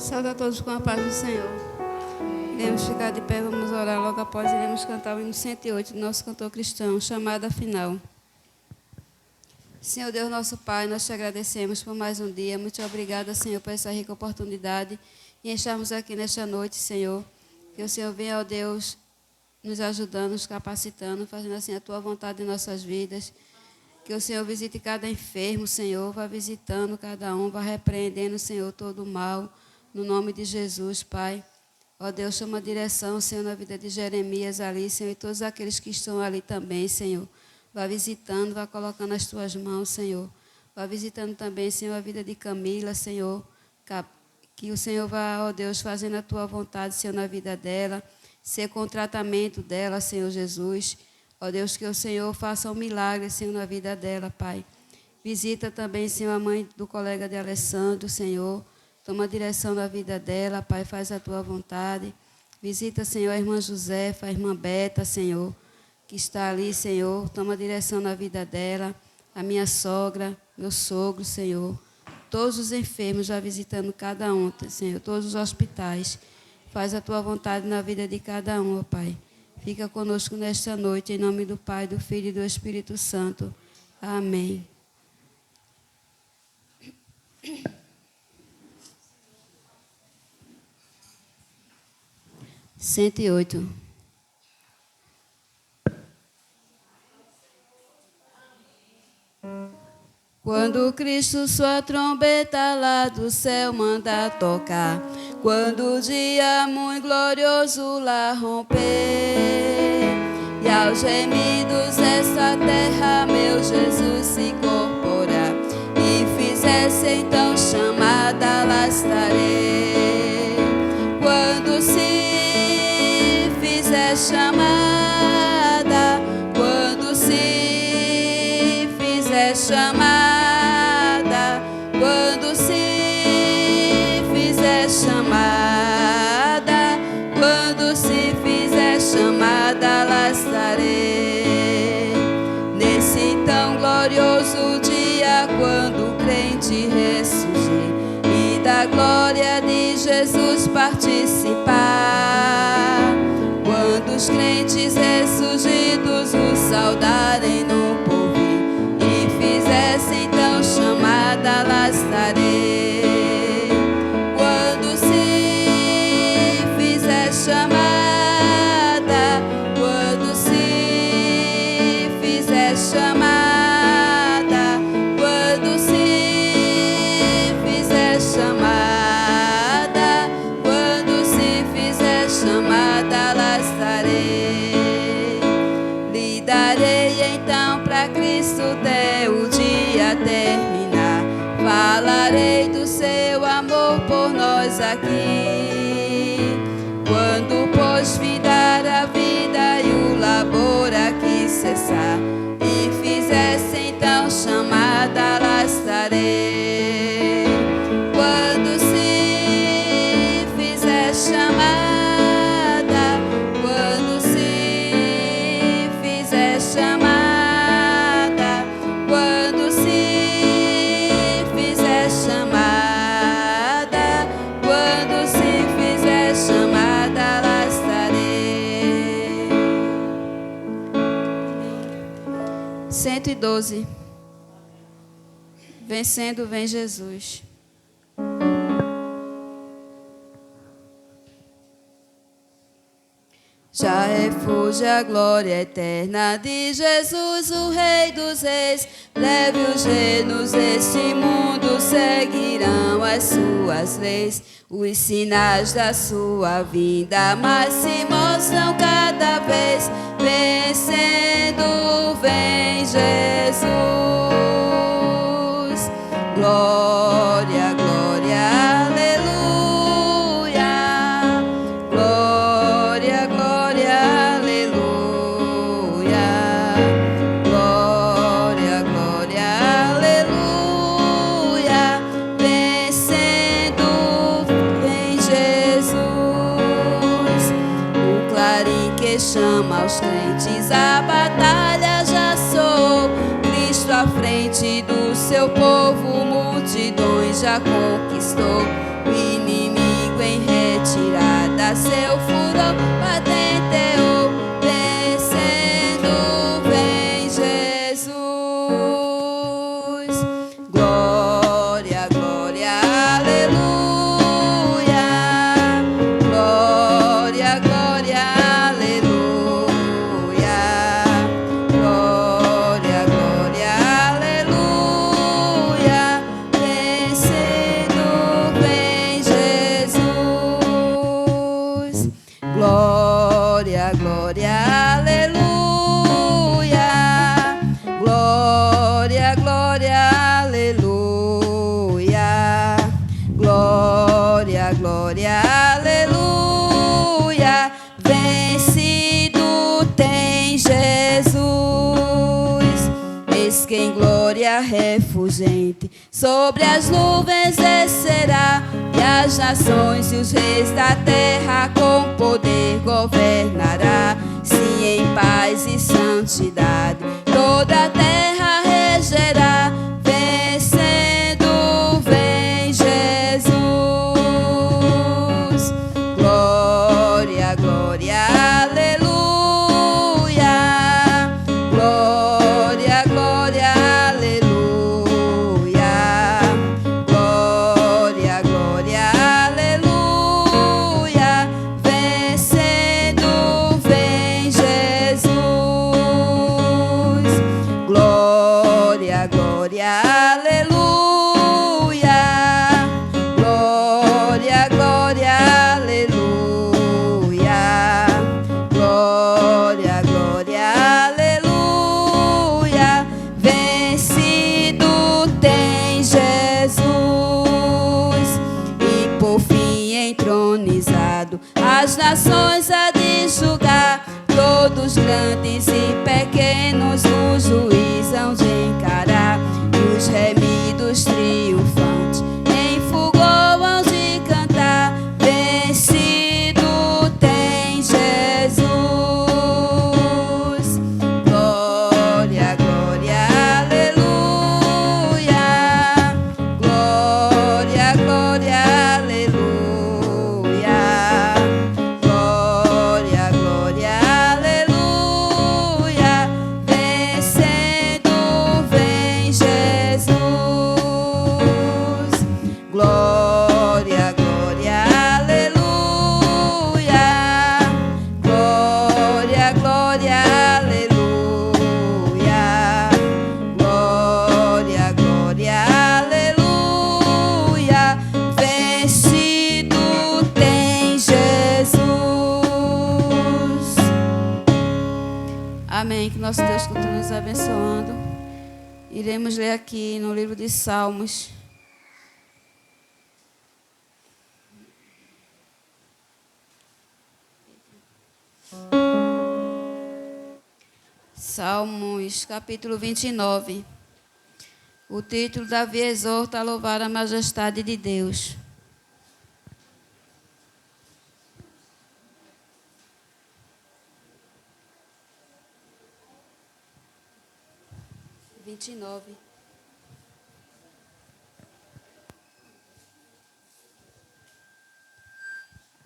Saúde a todos com a paz do Senhor. Iremos ficar de pé, vamos orar. Logo após iremos cantar o hino 108 do nosso cantor cristão, chamada final. Senhor Deus, nosso Pai, nós te agradecemos por mais um dia. Muito obrigada, Senhor, por essa rica oportunidade e estarmos aqui nesta noite, Senhor. Que o Senhor venha, ó Deus, nos ajudando, nos capacitando, fazendo assim a Tua vontade em nossas vidas. Que o Senhor visite cada enfermo, Senhor, vá visitando cada um, vá repreendendo, Senhor, todo o mal, no nome de Jesus, Pai. Ó Deus, chama a direção, Senhor, na vida de Jeremias ali, Senhor, e todos aqueles que estão ali também, Senhor. Vá visitando, vá colocando as Tuas mãos, Senhor. Vá visitando também, Senhor, a vida de Camila, Senhor. Que o Senhor vá, ó Deus, fazendo a Tua vontade, Senhor, na vida dela. Ser com o tratamento dela, Senhor Jesus. Ó Deus, que o Senhor faça um milagre, Senhor, na vida dela, Pai. Visita também, Senhor, a mãe do colega de Alessandro, Senhor. Toma a direção da vida dela, Pai, faz a Tua vontade. Visita, Senhor, a irmã Josefa, a irmã Beta, Senhor, que está ali, Senhor. Toma a direção na vida dela. A minha sogra, meu sogro, Senhor. Todos os enfermos, já visitando cada um, Senhor. Todos os hospitais. Faz a Tua vontade na vida de cada um, ó Pai. Fica conosco nesta noite, em nome do Pai, do Filho e do Espírito Santo. Amém. Cento e oito. Quando Cristo sua trombeta lá do céu manda tocar, quando o dia muito glorioso lá romper, e aos gemidos desta terra meu Jesus se incorporar, e fizesse então chamada, lá estarei. Quando se fizer chamada, quando se fizer chamada, quando se fizer chamada, quando se fizer chamada, lá estarei. Nesse tão glorioso dia, quando o crente ressurgir e da glória de Jesus participar, quando os crentes ressurgidos o saudarem no porvir e fizessem então chamada, lá estarei. Quando se fizer chamada, quando se fizer chamada, quando se fizer chamada, quando se fizer chamada, lá estarei. Lhe darei então para Cristo até o dia terminar. Falarei do seu amor por nós aqui. Quando pois findar a vida e o labor aqui cessar, e fizesse então chamada, lá estarei. Quando se fizer chamada, quando se fizer chamada, quando se fizer chamada, quando se fizer chamada, lá estarei. 112. Vencendo vem Jesus. Já refuge a glória eterna de Jesus, o Rei dos Reis. Breve os reinos deste mundo seguirão as suas leis. Os sinais da sua vinda mais se mostram cada vez. Vencendo vem Jesus. Glória, glória, aleluia. Glória, glória, aleluia. Glória, glória, aleluia. Vencendo vem Jesus. O clarim que chama os crentes, a batalha já soou. Cristo à frente do seu povo, multidões já conquistou. O inimigo que em glória refulgente sobre as nuvens descerá, e as nações e os reis da terra com poder governará. Sim, em paz e santidade toda a terra regerá, vencendo vem Jesus. Glória, glória, aleluia. Glória, glória, aleluia. Glória, glória, aleluia. Vencendo vem Jesus. Glória, glória, aleluia. Glória, glória, aleluia. Glória, glória, aleluia. Vencido tem Jesus. E por fim entronizado, as nações há de julgar, todos grandes e pequenos o juiz hão de encarar, e os remidos triunfantes em fulgor hão de cantar, vencido tem Jesus. Glória, glória, aleluia. Glória, glória, aleluia. Glória, glória, aleluia. Vencendo vem Jesus. Glória, glória, aleluia. Glória, glória, aleluia. Glória, glória, aleluia. Vencido tem Jesus. Amém. Que nosso Deus continue nos abençoando. Iremos ler aqui no livro de Salmos. Salmos, capítulo 29. O título: Davi exorta a louvar a majestade de Deus.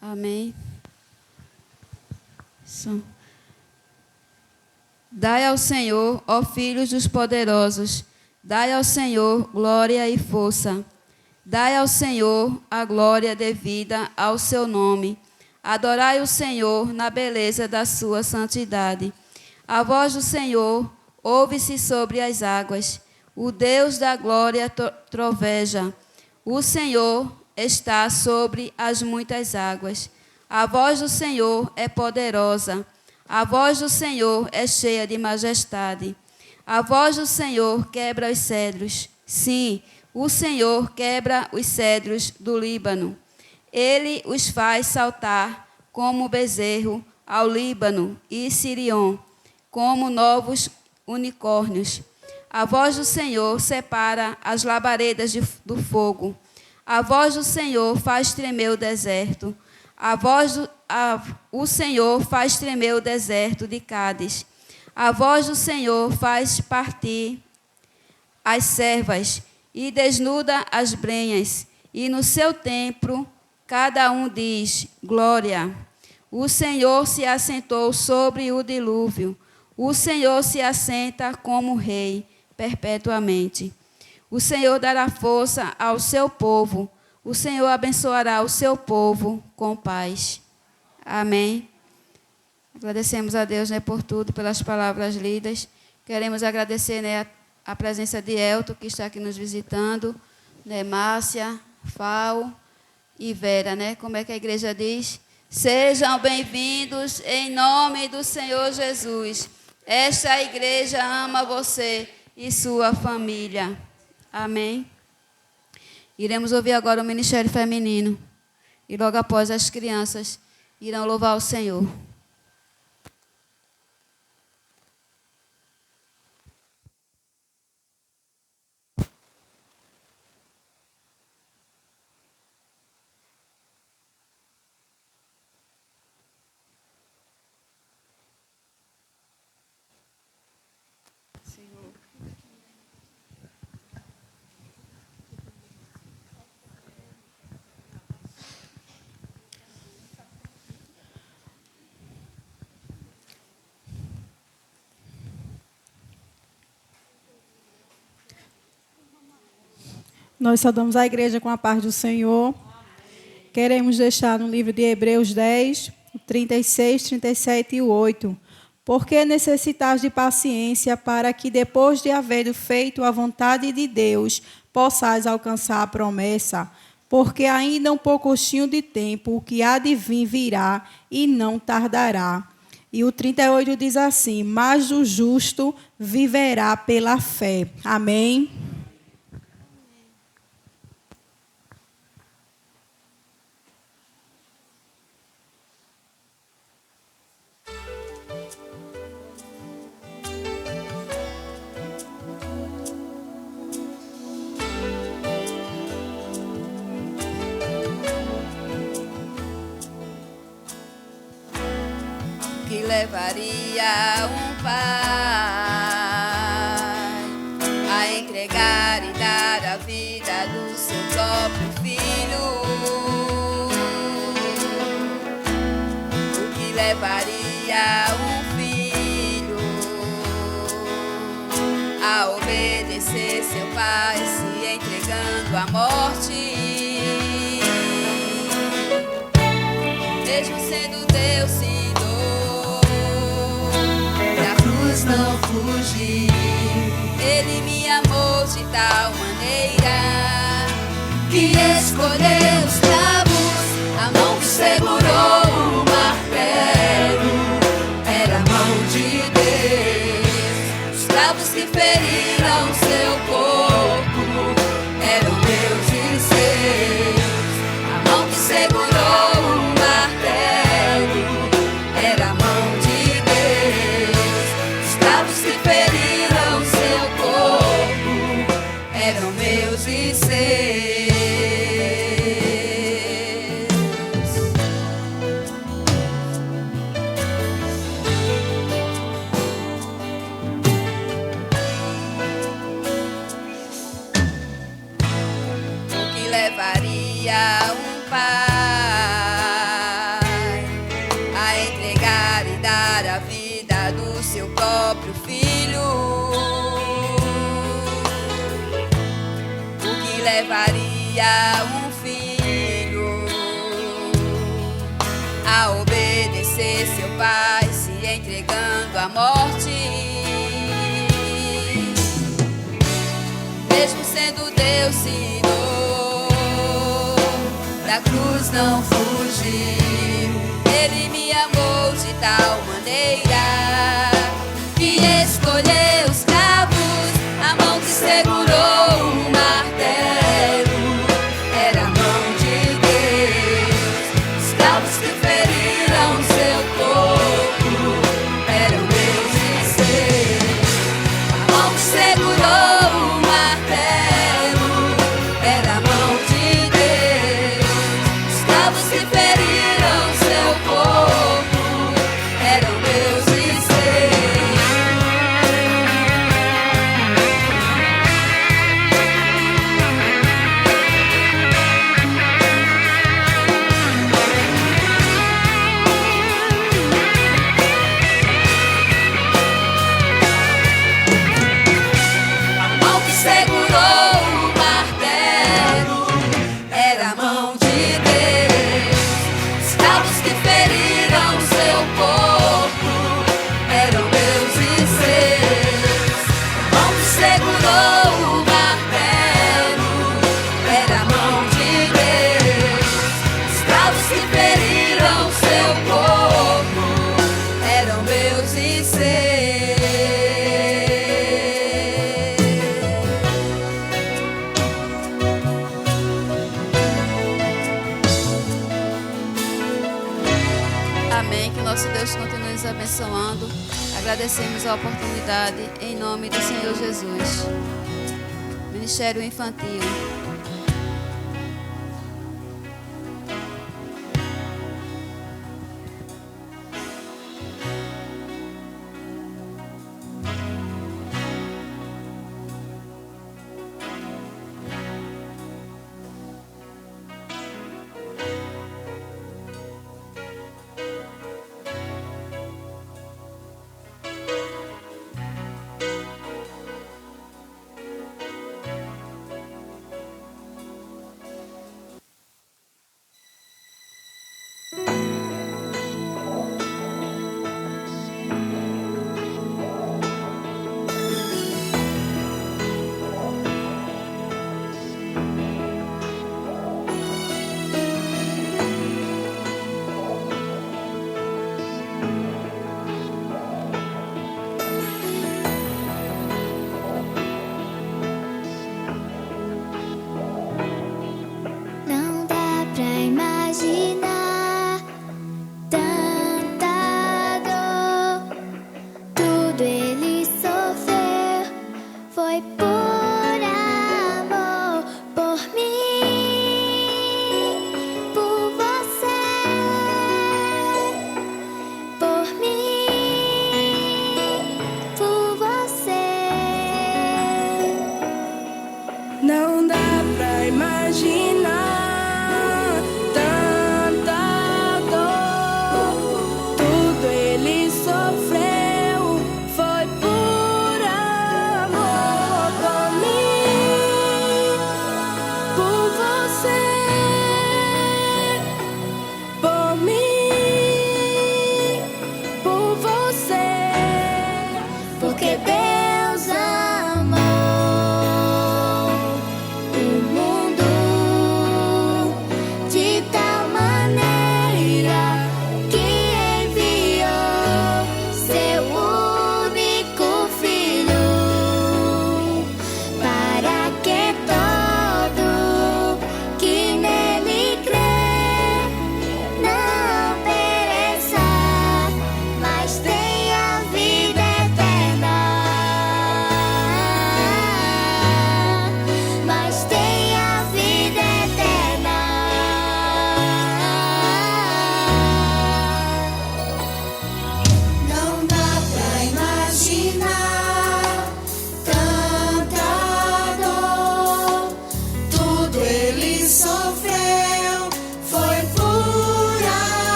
Amém. Dai ao Senhor, ó filhos dos poderosos, dai ao Senhor glória e força. Dai ao Senhor a glória devida ao seu nome. Adorai o Senhor na beleza da sua santidade. A voz do Senhor ouve-se sobre as águas. O Deus da glória troveja. O Senhor está sobre as muitas águas. A voz do Senhor é poderosa. A voz do Senhor é cheia de majestade. A voz do Senhor quebra os cedros. Sim, o Senhor quebra os cedros do Líbano. Ele os faz saltar como bezerro ao Líbano e Sirion, como novos unicórnios. A voz do Senhor separa as labaredas do fogo. A voz do Senhor faz tremer o deserto. O Senhor faz tremer o deserto de Cádiz. A voz do Senhor faz partir as servas e desnuda as brenhas. E no seu templo cada um diz: glória. O Senhor se assentou sobre o dilúvio. O Senhor se assenta como rei perpetuamente. O Senhor dará força ao seu povo. O Senhor abençoará o seu povo com paz. Amém. Agradecemos a Deus, por tudo, pelas palavras lidas. Queremos agradecer, a presença de Elton, que está aqui nos visitando, Márcia, Fal e Vera, Como é que a igreja diz? Sejam bem-vindos em nome do Senhor Jesus. Esta igreja ama você e sua família. Amém. Iremos ouvir agora o Ministério Feminino. E logo após as crianças irão louvar o Senhor. Nós saudamos a igreja com a paz do Senhor. Queremos deixar no livro de Hebreus 10, 36, 37 e 8. Porque necessitais de paciência para que, depois de haver feito a vontade de Deus, possais alcançar a promessa. Porque ainda um pouquinho de tempo, o que há de vir virá e não tardará. E o 38 diz assim: mas o justo viverá pela fé. Amém? Que levaria um pai a entregar e dar a vida do seu próprio filho? O que levaria um filho a obedecer seu pai, se entregando à morte? Mesmo sendo Deus, não fugir. Ele me amou de tal maneira que escolheu os cravos, a mão que segurou o martelo era a mão de Deus. Os cravos que feriram seu corpo eram meus e seus. A mão que segurou o martelo era a mão de Deus. Que feriram seu corpo eram meus e seus. O que levaria um pai a entregar e dar a vida do seu próprio filho? O que levaria um filho a obedecer seu pai, se entregando à morte? Mesmo sendo Deus, Senhor, da cruz não fugiu. Ele me amou de tal maneira que escolheu os cravos, a mão que segurou o martelo era a mão de Deus. Os cravos que feriram seu corpo eram meus e seus. A mão que segurou o martelo era a mão de Deus. Os cravos que feriram seu corpo eram meus e seus. A mão que segurou o martelo era a mão de Deus. Os cravos que feriram seu corpo eram meus e seus. A mão que segurou o martelo era a mão de Deus. Os cravos que feriram seu corpo eram meus e seus. Amém. Que nosso Deus continue nos abençoando. Agradecemos a oportunidade em nome do Senhor Jesus. Ministério Infantil.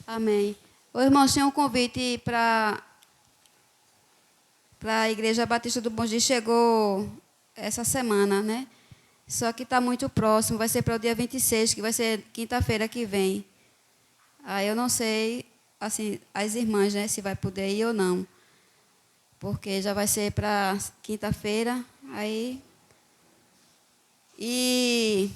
Amém. Ô, irmãos, tinha um convite para a Igreja Batista do Bom Dia, chegou essa semana, né? Só que está muito próximo, vai ser para o dia 26, que vai ser quinta-feira que vem. Aí eu não sei, assim, as irmãs, né, se vai poder ir ou não. Porque já vai ser para quinta-feira, aí... E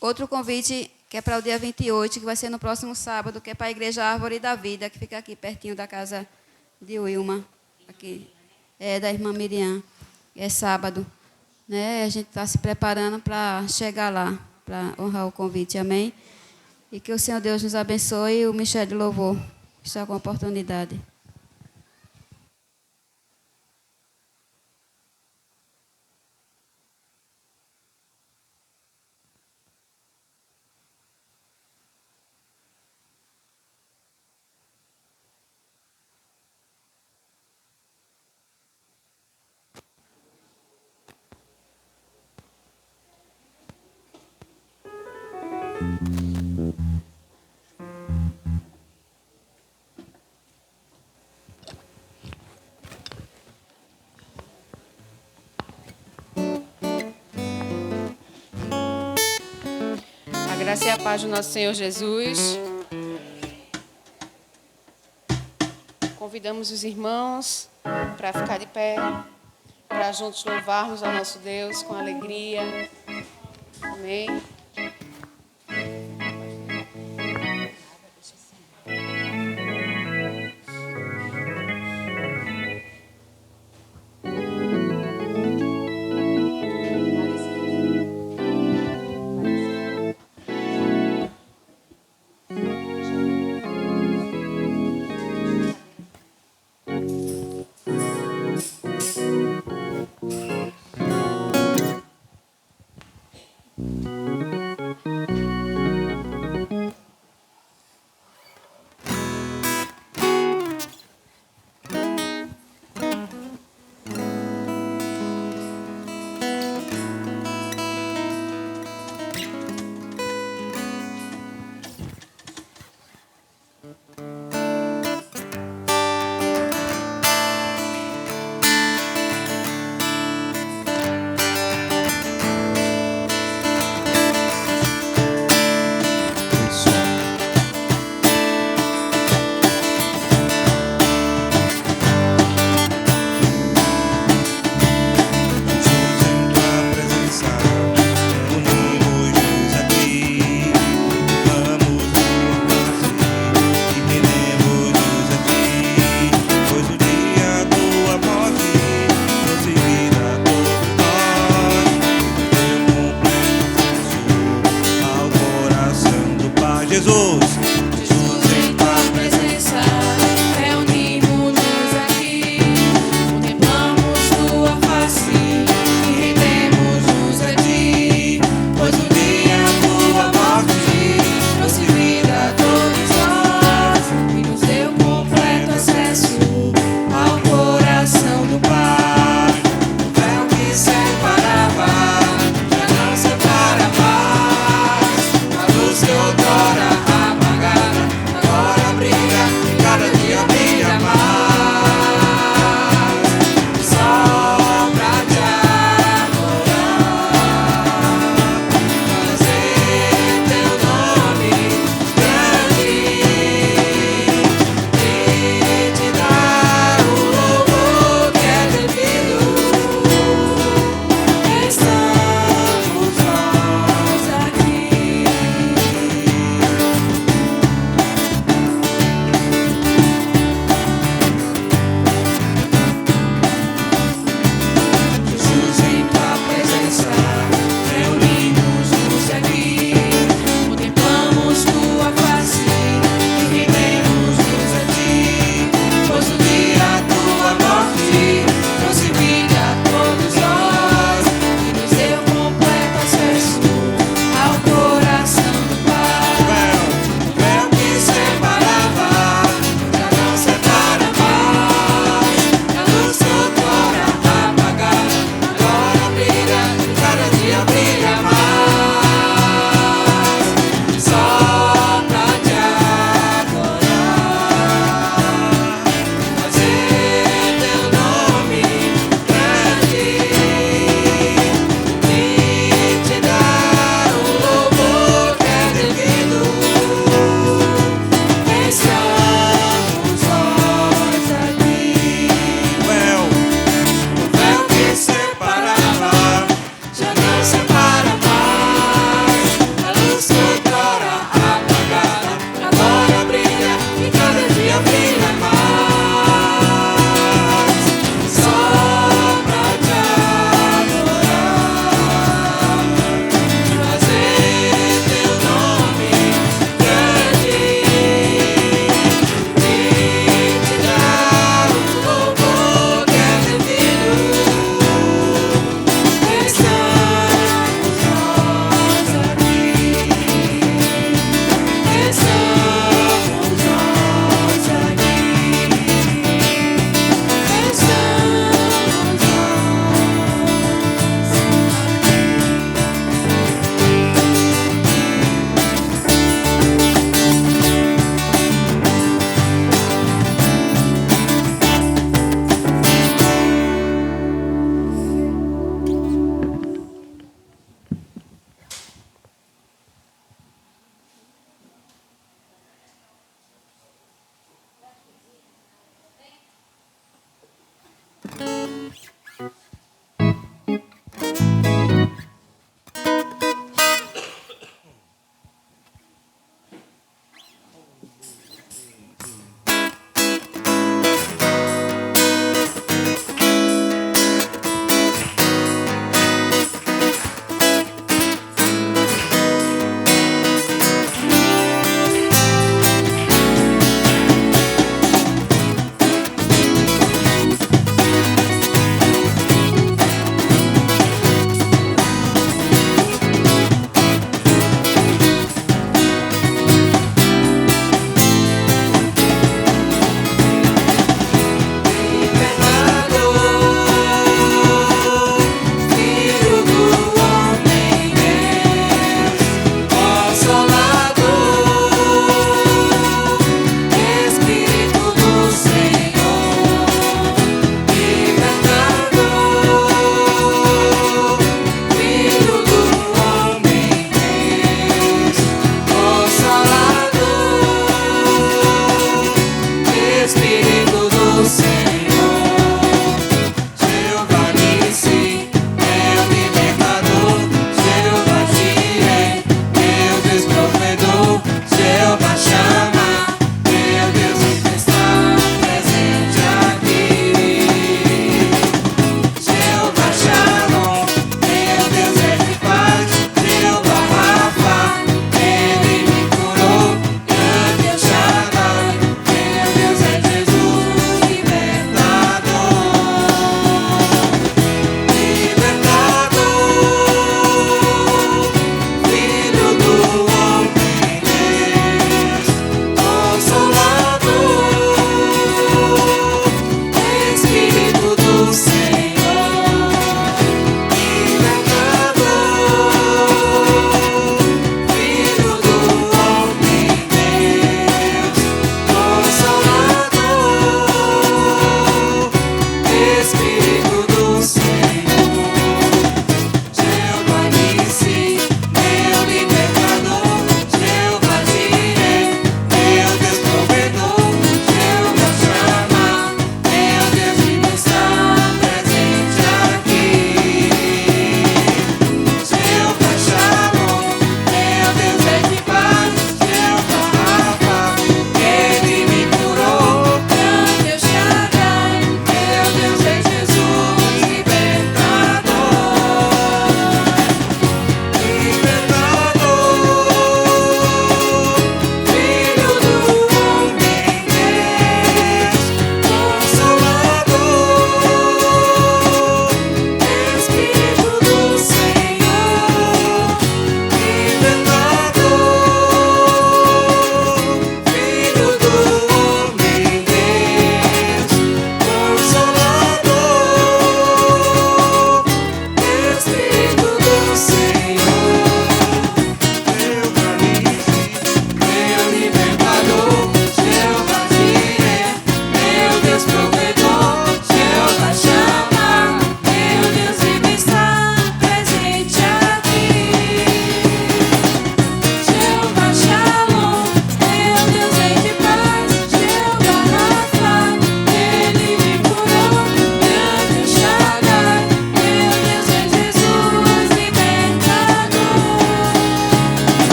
outro convite, que é para o dia 28, que vai ser no próximo sábado, que é para a Igreja Árvore da Vida, que fica aqui pertinho da casa de Wilma, aqui, da irmã Miriam. É sábado. Né? A gente está se preparando para chegar lá, para honrar o convite, amém? E que o Senhor Deus nos abençoe e o Michel de Louvor está com a oportunidade. A graça e a paz do nosso Senhor Jesus. Convidamos os irmãos para ficar de pé, para juntos louvarmos ao nosso Deus com alegria. Amém.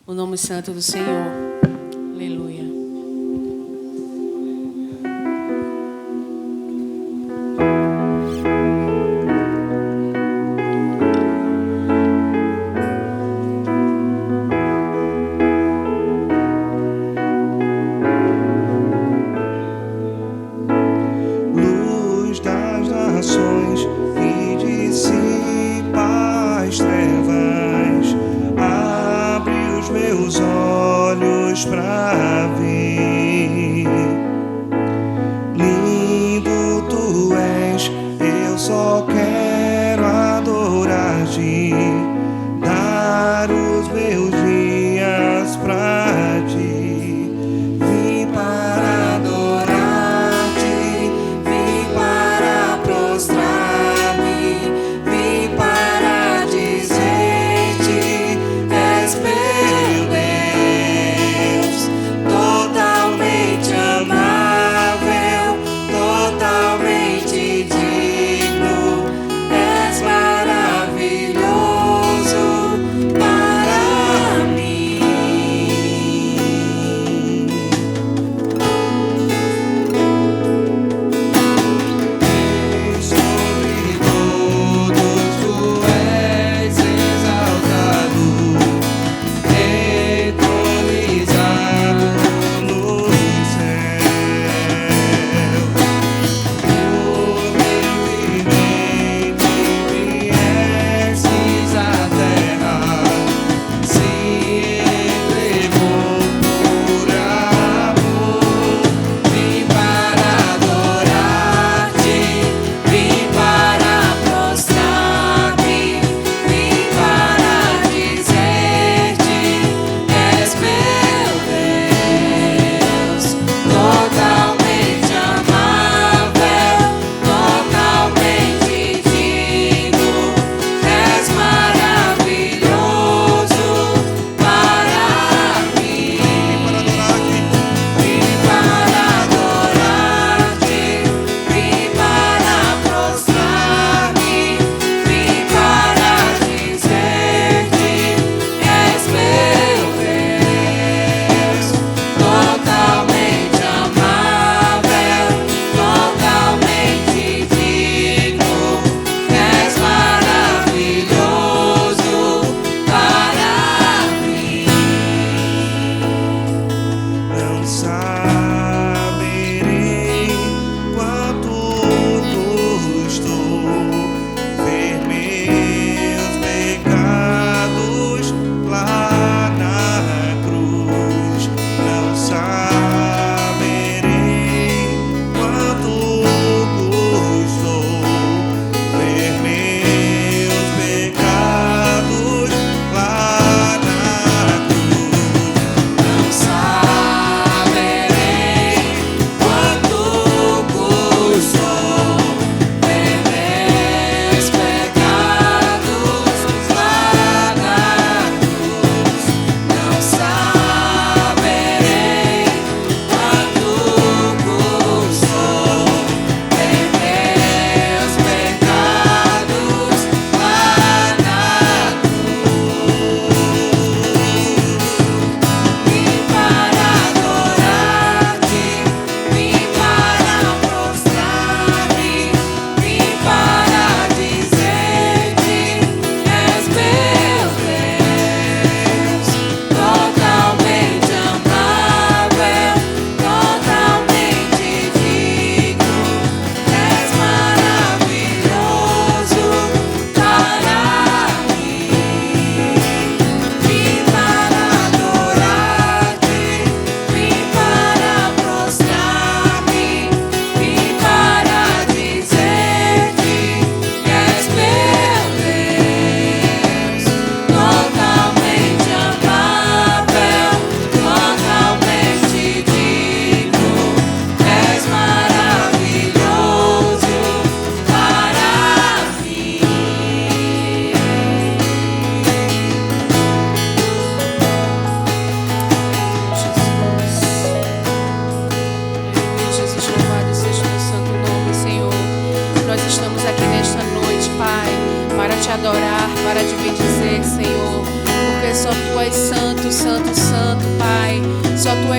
o nome santo do Senhor. Aleluia. Luz das nações que dissipa as trevas, abre os meus olhos pra ver. Lindo tu és, eu só quero adorar-te, dar os meus dias pra ti. Vim para adorar-te, vim para prostrar-me, vim para dizer-te: és meu Deus, toda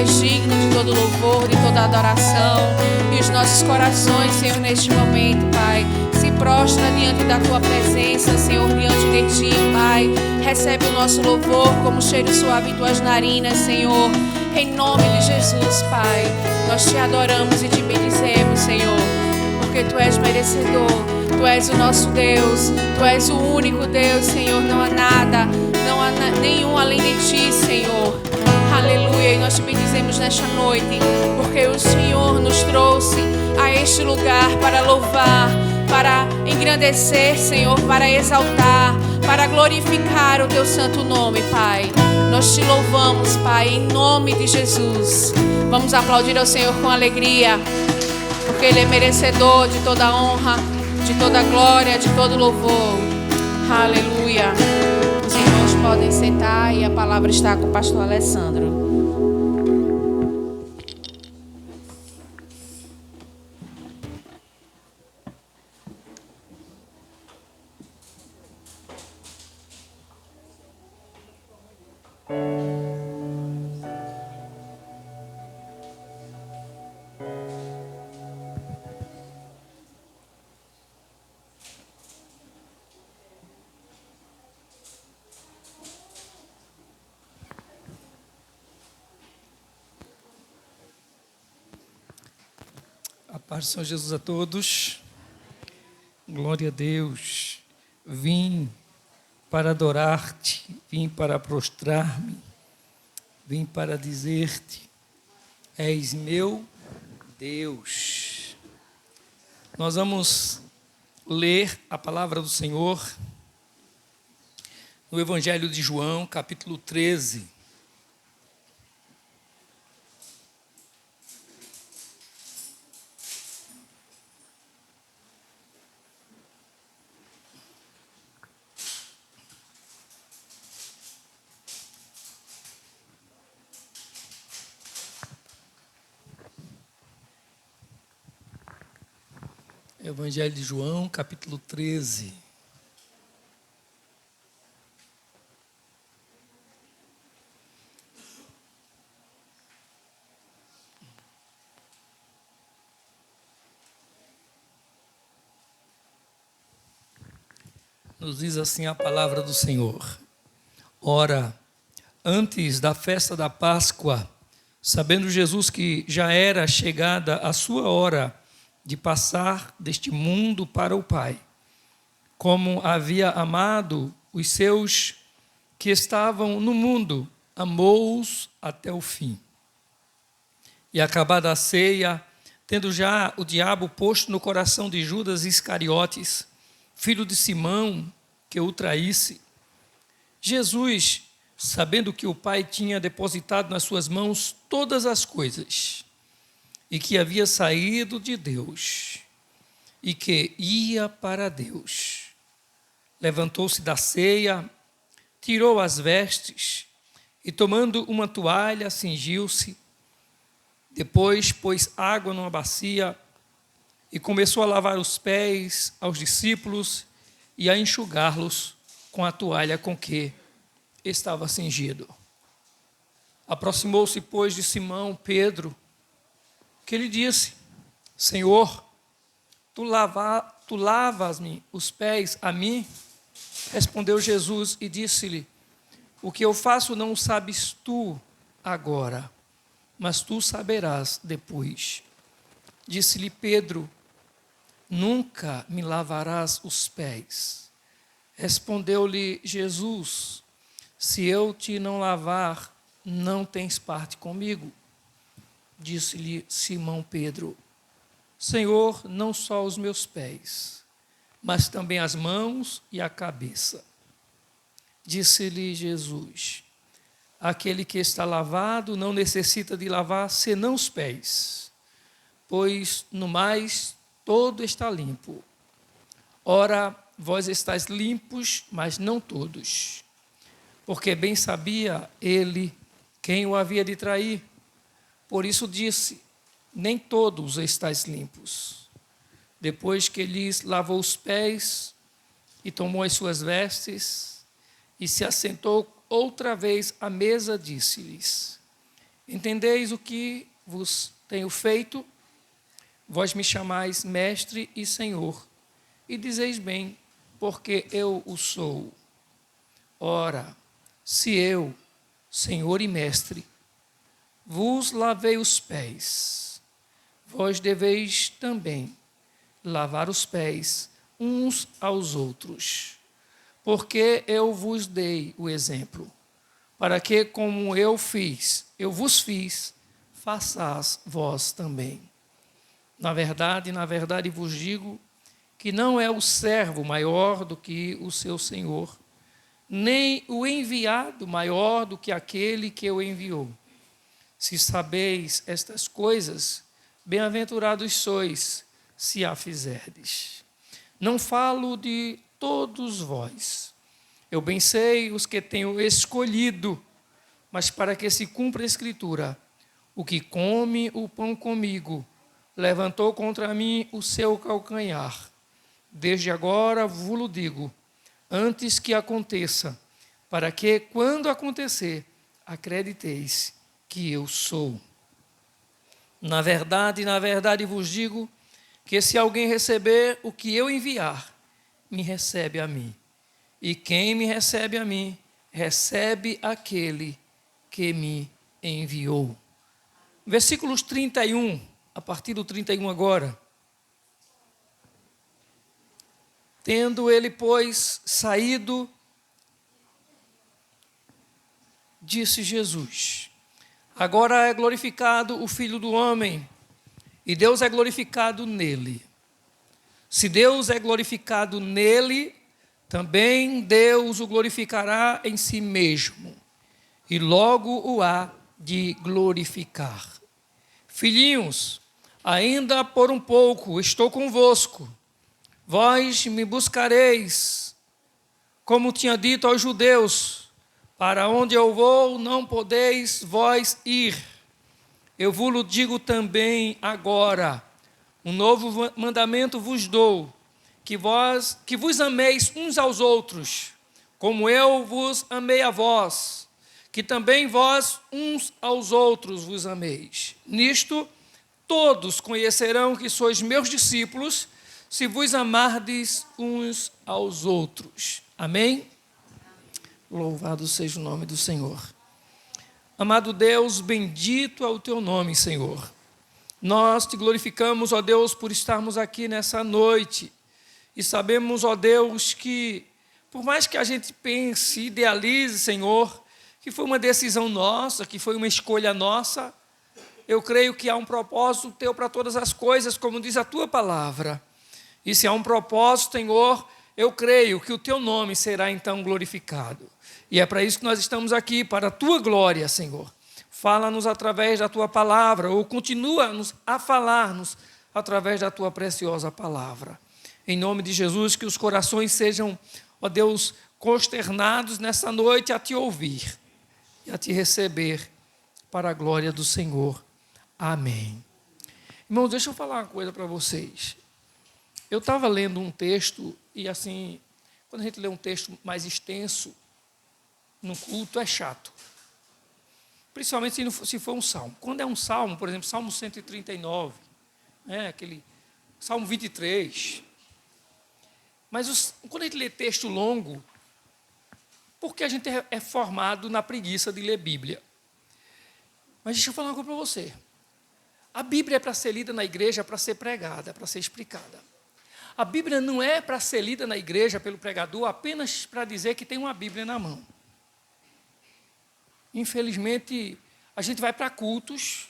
és digno de todo louvor, de toda adoração. E os nossos corações, Senhor, neste momento, Pai, se prostra diante da Tua presença, Senhor, diante de Ti, Pai. Recebe o nosso louvor como cheiro suave em Tuas narinas, Senhor. Em nome de Jesus, Pai, nós Te adoramos e Te bendizemos, Senhor, porque Tu és merecedor, Tu és o nosso Deus, Tu és o único Deus, Senhor. Não há nada, não há nenhum além de Ti, Senhor. Aleluia. E nós Te bendizemos nesta noite, porque o Senhor nos trouxe a este lugar para louvar, para engrandecer, Senhor, para exaltar, para glorificar o Teu santo nome, Pai. Nós Te louvamos, Pai, em nome de Jesus. Vamos aplaudir ao Senhor com alegria, porque Ele é merecedor de toda honra, de toda glória, de todo louvor. Aleluia. Os irmãos podem sentar e a palavra está com o pastor Alessandro. A paz do Senhor Jesus a todos. Glória a Deus. Vim para adorar-te, vim para prostrar-me, vim para dizer-te: és meu Deus. Nós vamos ler a palavra do Senhor no Evangelho de João, capítulo 13. Evangelho de João, capítulo 13. Nos diz assim a palavra do Senhor: ora, antes da festa da Páscoa, sabendo Jesus que já era chegada a sua hora de passar deste mundo para o Pai, como havia amado os seus que estavam no mundo, amou-os até o fim. E acabada a ceia, tendo já o diabo posto no coração de Judas Iscariotes, filho de Simão, que o traísse, Jesus, sabendo que o Pai tinha depositado nas suas mãos todas as coisas, e que havia saído de Deus, e que ia para Deus, levantou-se da ceia, tirou as vestes, e tomando uma toalha, cingiu-se. Depois pôs água numa bacia, e começou a lavar os pés aos discípulos, e a enxugá-los com a toalha com que estava cingido. Aproximou-se, pois, de Simão Pedro, que lhe disse: Senhor, tu lavas-me os pés a mim? Respondeu Jesus e disse-lhe: o que eu faço não sabes tu agora, mas tu saberás depois. Disse-lhe Pedro: nunca me lavarás os pés. Respondeu-lhe Jesus: se eu te não lavar, não tens parte comigo. Disse-lhe Simão Pedro: Senhor, não só os meus pés, mas também as mãos e a cabeça. Disse-lhe Jesus: aquele que está lavado não necessita de lavar senão os pés, pois no mais todo está limpo. Ora, vós estáis limpos, mas não todos. Porque bem sabia ele quem o havia de trair. Por isso disse: nem todos estáis limpos. Depois que lhes lavou os pés e tomou as suas vestes e se assentou outra vez à mesa, disse-lhes: Entendeis o que vos tenho feito? Vós me chamais mestre e senhor, e dizeis bem, porque eu o sou. Ora, se eu, senhor e mestre, vos lavei os pés, vós deveis também lavar os pés uns aos outros, porque eu vos dei o exemplo, para que, como eu vos fiz, façais vós também. Na verdade vos digo que não é o servo maior do que o seu senhor, nem o enviado maior do que aquele que o enviou. Se sabeis estas coisas, bem-aventurados sois, se a fizerdes. Não falo de todos vós. Eu bem sei os que tenho escolhido, mas para que se cumpra a Escritura, o que come o pão comigo, levantou contra mim o seu calcanhar. Desde agora vos digo, antes que aconteça, para que, quando acontecer, acrediteis que eu sou. Na verdade vos digo, que se alguém receber o que eu enviar, me recebe a mim. E quem me recebe a mim, recebe aquele que me enviou. Versículos 31, a partir do 31 agora. Tendo ele, pois, saído, disse Jesus: agora é glorificado o Filho do Homem, e Deus é glorificado nele. Se Deus é glorificado nele, também Deus o glorificará em si mesmo, e logo o há de glorificar. Filhinhos, ainda por um pouco estou convosco. Vós me buscareis, como tinha dito aos judeus, para onde eu vou não podeis vós ir. Eu vos digo também agora, um novo mandamento vos dou, que vos ameis uns aos outros, como eu vos amei a vós, que também vós uns aos outros vos ameis. Nisto todos conhecerão que sois meus discípulos, se vos amardes uns aos outros. Amém? Louvado seja o nome do Senhor. Amado Deus, bendito é o teu nome, Senhor. Nós te glorificamos, ó Deus, por estarmos aqui nessa noite. E sabemos, ó Deus, que por mais que a gente pense, idealize, Senhor, que foi uma decisão nossa, que foi uma escolha nossa, eu creio que há um propósito teu para todas as coisas, como diz a tua palavra. E se há um propósito, Senhor, eu creio que o teu nome será então glorificado. E é para isso que nós estamos aqui, para a tua glória, Senhor. Fala-nos através da tua palavra, ou continua-nos a falar-nos através da tua preciosa palavra. Em nome de Jesus, que os corações sejam, ó Deus, consternados nessa noite a te ouvir e a te receber para a glória do Senhor. Amém. Irmãos, deixa eu falar uma coisa para vocês. Eu estava lendo um texto, e assim, quando a gente lê um texto mais extenso, no culto é chato. Principalmente se for um salmo. Quando é um salmo, por exemplo, Salmo 139, aquele Salmo 23. Mas quando a gente lê texto longo, porque a gente é formado na preguiça de ler Bíblia. Mas deixa eu falar uma coisa para você. A Bíblia é para ser lida na igreja, para ser pregada, para ser explicada. A Bíblia não é para ser lida na igreja pelo pregador apenas para dizer que tem uma Bíblia na mão. Infelizmente, a gente vai para cultos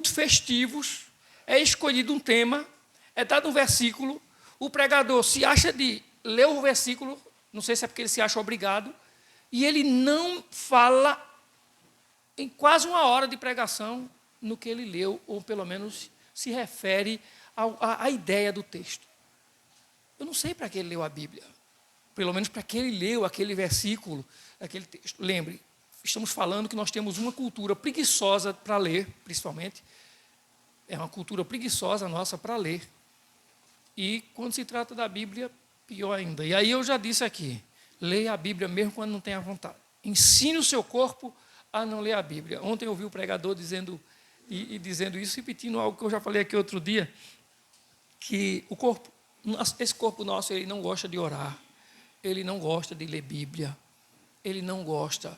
festivos, é escolhido um tema, é dado um versículo, o pregador se acha de ler o versículo, não sei se é porque ele se acha obrigado, e ele não fala em quase uma hora de pregação no que ele leu, ou pelo menos se refere à ideia do texto. Eu não sei para que ele leu a Bíblia, pelo menos para que ele leu aquele versículo, aquele texto. Lembre, estamos falando que nós temos uma cultura preguiçosa para ler, principalmente. É uma cultura preguiçosa nossa para ler. E quando se trata da Bíblia, pior ainda. E aí eu já disse aqui, leia a Bíblia mesmo quando não tem a vontade. Ensine o seu corpo a não ler a Bíblia. Ontem eu ouvi o pregador dizendo isso, repetindo algo que eu já falei aqui outro dia, que esse corpo nosso, ele não gosta de orar, ele não gosta de ler Bíblia, ele não gosta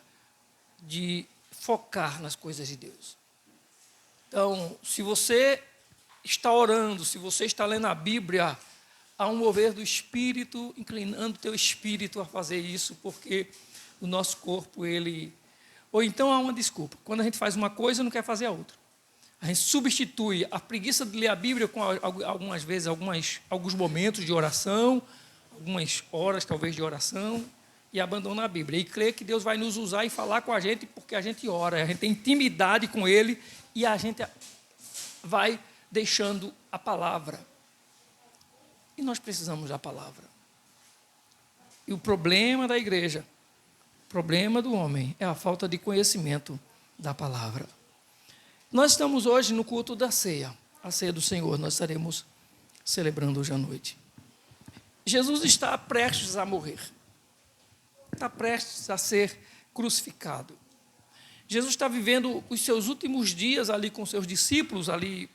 de focar nas coisas de Deus. Então, se você está orando, se você está lendo a Bíblia, há um mover do Espírito, inclinando o teu espírito a fazer isso, porque o nosso corpo, ele... Ou então há uma desculpa. Quando a gente faz uma coisa, não quer fazer a outra. A gente substitui a preguiça de ler a Bíblia com algumas vezes, alguns momentos de oração, algumas horas talvez de oração, e abandona a Bíblia. E crê que Deus vai nos usar e falar com a gente porque a gente ora, a gente tem intimidade com Ele e a gente vai deixando a palavra. E nós precisamos da palavra. E o problema da igreja, o problema do homem, é a falta de conhecimento da palavra. Nós estamos hoje no culto da ceia, a ceia do Senhor, nós estaremos celebrando hoje à noite. Jesus está prestes a morrer, está prestes a ser crucificado. Jesus está vivendo os seus últimos dias ali com seus discípulos, ali,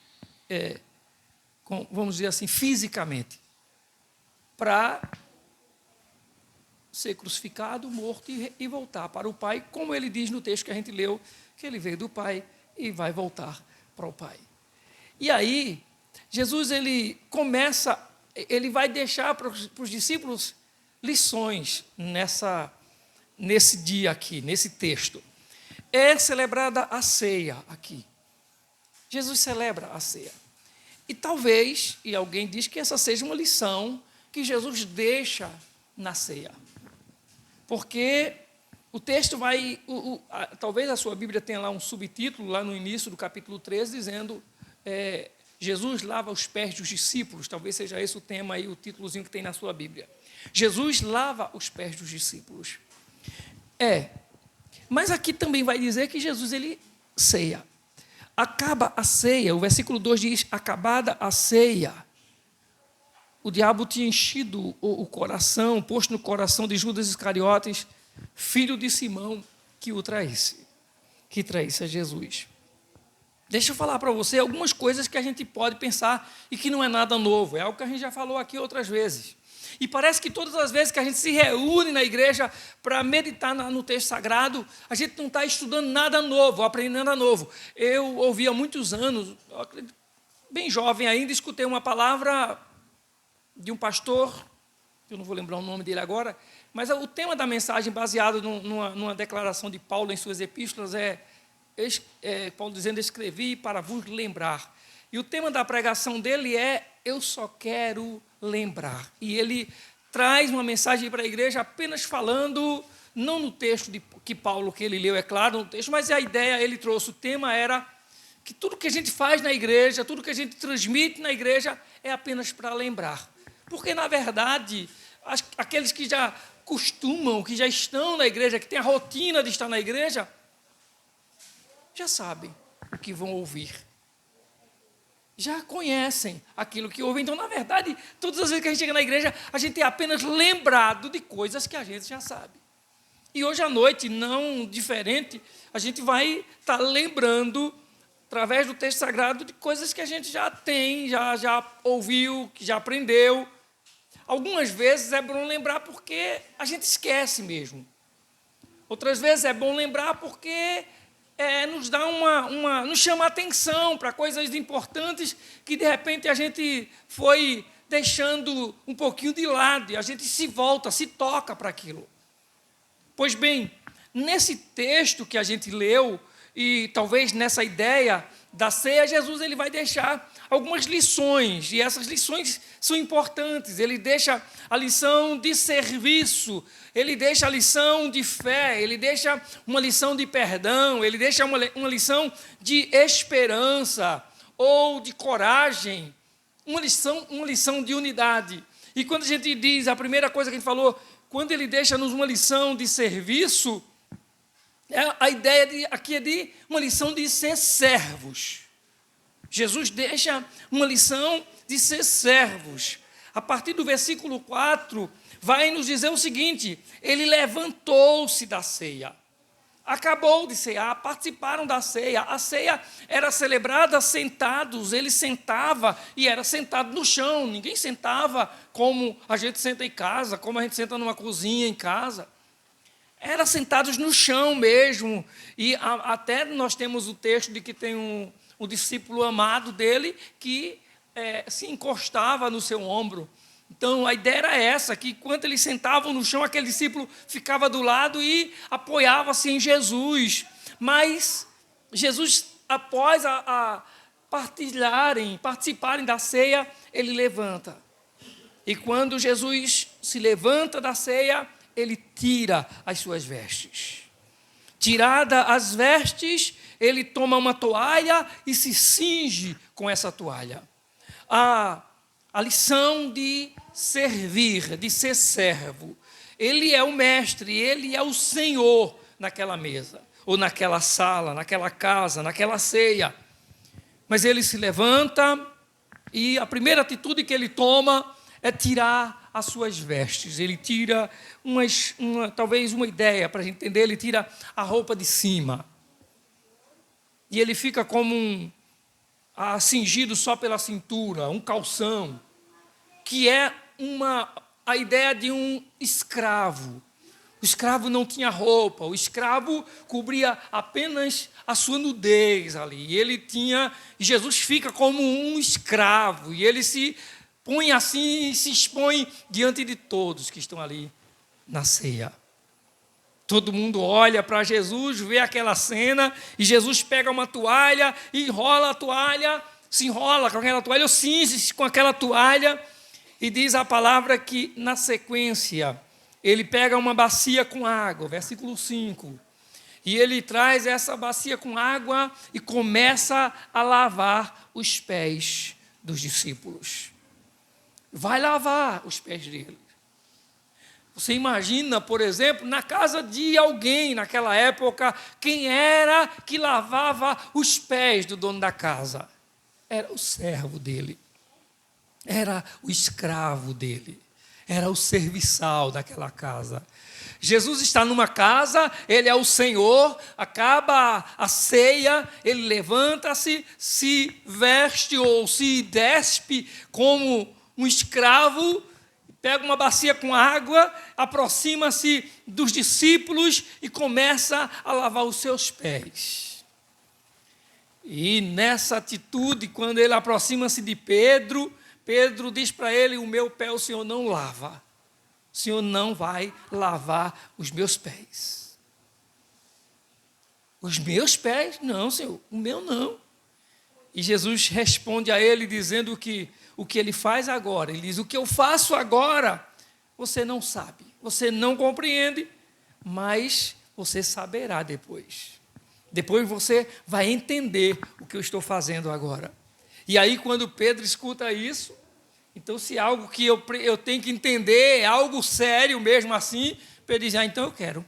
vamos dizer assim, fisicamente, para ser crucificado, morto e voltar para o Pai, como ele diz no texto que a gente leu, que ele veio do Pai e vai voltar para o Pai. E aí, Jesus, ele vai deixar para os discípulos lições nesse dia aqui, nesse texto. É celebrada a ceia aqui. Jesus celebra a ceia. E talvez, e alguém diz que essa seja uma lição que Jesus deixa na ceia. Porque o texto vai... talvez a sua Bíblia tenha lá um subtítulo, lá no início do capítulo 13, dizendo Jesus lava os pés dos discípulos. Talvez seja esse o tema aí, o títulozinho que tem na sua Bíblia. Jesus lava os pés dos discípulos. Mas aqui também vai dizer que Jesus, ele ceia. Acaba a ceia, o versículo 2 diz, acabada a ceia. O diabo tinha enchido o coração, posto no coração de Judas Iscariotes, filho de Simão, que traísse a Jesus. Deixa eu falar para você algumas coisas que a gente pode pensar e que não é nada novo, é algo que a gente já falou aqui outras vezes. E parece que todas as vezes que a gente se reúne na igreja para meditar no texto sagrado, a gente não está estudando nada novo, aprendendo nada novo. Eu ouvi há muitos anos, bem jovem ainda, escutei uma palavra de um pastor, eu não vou lembrar o nome dele agora, mas o tema da mensagem, baseado numa declaração de Paulo em suas epístolas, Paulo dizendo, escrevi para vos lembrar. E o tema da pregação dele é, eu só quero lembrar. E ele traz uma mensagem para a igreja apenas falando, não no texto que ele leu, é claro, no texto, mas a ideia, ele trouxe, o tema era que tudo que a gente faz na igreja, tudo que a gente transmite na igreja, é apenas para lembrar. Porque, na verdade, aqueles que já costumam, que já estão na igreja, que têm a rotina de estar na igreja, já sabem o que vão ouvir. Já conhecem aquilo que ouvem. Então, na verdade, todas as vezes que a gente chega na igreja, a gente é apenas lembrado de coisas que a gente já sabe. E hoje à noite, não diferente, a gente vai estar lembrando, através do texto sagrado, de coisas que a gente já tem, já ouviu, que já aprendeu. Algumas vezes é bom lembrar porque a gente esquece mesmo. Outras vezes é bom lembrar porque nos dá nos chama a atenção para coisas importantes que, de repente, a gente foi deixando um pouquinho de lado e a gente se volta, se toca para aquilo. Pois bem, nesse texto que a gente leu, e talvez nessa ideia da ceia, Jesus ele vai deixar algumas lições, e essas lições são importantes. Ele deixa a lição de serviço, ele deixa a lição de fé, ele deixa uma lição de perdão, ele deixa uma lição de esperança ou de coragem, uma lição de unidade. E quando a gente diz, a primeira coisa que a gente falou, quando ele deixa-nos uma lição de serviço, a ideia aqui é de uma lição de ser servos. Jesus deixa uma lição de ser servos. A partir do versículo 4, vai nos dizer o seguinte, ele levantou-se da ceia. acabou de cear, participaram da ceia. A ceia era celebrada sentados, ele sentava e era sentado no chão. Ninguém sentava como a gente senta em casa, como a gente senta numa cozinha em casa. Era sentados no chão mesmo. E até nós temos o texto de que tem um discípulo amado dele que se encostava no seu ombro. Então, a ideia era essa, que enquanto eles sentavam no chão, aquele discípulo ficava do lado e apoiava-se em Jesus. Mas Jesus, após participarem da ceia, ele levanta. E quando Jesus se levanta da ceia, ele tira as suas vestes. Tirada as vestes, ele toma uma toalha e se cinge com essa toalha. A lição de servir, de ser servo. Ele é o mestre, ele é o Senhor naquela mesa, ou naquela sala, naquela casa, naquela ceia. Mas ele se levanta e a primeira atitude que ele toma é tirar as suas vestes. Ele tira talvez uma ideia para a gente entender, ele tira a roupa de cima. E ele fica como cingido só pela cintura, um calção, que é a ideia de um escravo. O escravo não tinha roupa, o escravo cobria apenas a sua nudez ali. E Jesus fica como um escravo, e ele se põe assim e se expõe diante de todos que estão ali na ceia. Todo mundo olha para Jesus, vê aquela cena, e Jesus pega uma toalha, enrola a toalha, se enrola com aquela toalha, ou cinge-se com aquela toalha, e diz a palavra que, na sequência, ele pega uma bacia com água, versículo 5, e ele traz essa bacia com água e começa a lavar os pés dos discípulos. Vai lavar os pés dele. Você imagina, por exemplo, na casa de alguém naquela época, quem era que lavava os pés do dono da casa? Era o servo dele, era o escravo dele, era o serviçal daquela casa. Jesus está numa casa, ele é o Senhor, acaba a ceia, ele levanta-se, se veste ou se despe como um escravo, pega uma bacia com água, aproxima-se dos discípulos e começa a lavar os seus pés. E nessa atitude, quando ele aproxima-se de Pedro, Pedro diz para ele: o meu pé o Senhor não lava. O Senhor não vai lavar os meus pés. Os meus pés? Não, Senhor, o meu não. E Jesus responde a ele dizendo que o que ele faz agora, ele diz: o que eu faço agora, você não sabe, você não compreende, mas você saberá depois. Depois você vai entender o que eu estou fazendo agora. E aí, quando Pedro escuta isso, então, se é algo que eu tenho que entender, é algo sério mesmo assim, Pedro diz: então eu quero.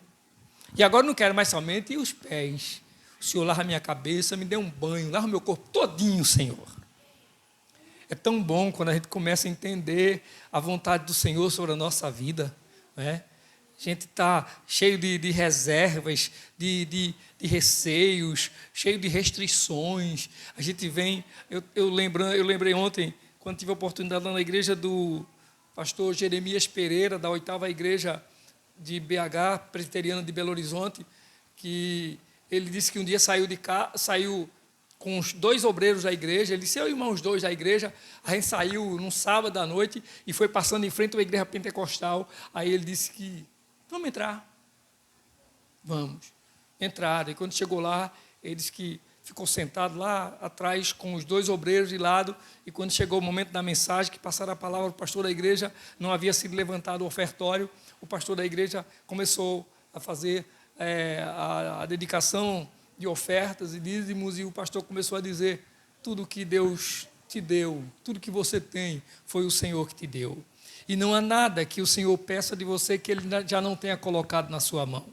E agora não quero mais somente os pés. O Senhor lava a minha cabeça, me dê um banho, lava o meu corpo todinho, Senhor. É tão bom quando a gente começa a entender a vontade do Senhor sobre a nossa vida, né? A gente está cheio de reservas, de receios, cheio de restrições. A gente vem... Eu lembrei ontem, quando tive a oportunidade lá na igreja do pastor Jeremias Pereira, da 8ª igreja de BH, presbiteriana de Belo Horizonte, que ele disse que um dia saiu com os 2 obreiros da igreja. Ele disse: eu e irmãos 2 da igreja, a gente saiu num sábado à noite e foi passando em frente a uma igreja pentecostal. Aí ele disse que: vamos entrar. Vamos. Entraram. E quando chegou lá, ele disse que ficou sentado lá atrás com os 2 obreiros de lado, e quando chegou o momento da mensagem, que passaram a palavra, o pastor da igreja, não havia sido levantado o ofertório, o pastor da igreja começou a fazer a dedicação de ofertas e dízimos, e o pastor começou a dizer: tudo que Deus te deu, tudo que você tem, foi o Senhor que te deu. E não há nada que o Senhor peça de você que Ele já não tenha colocado na sua mão.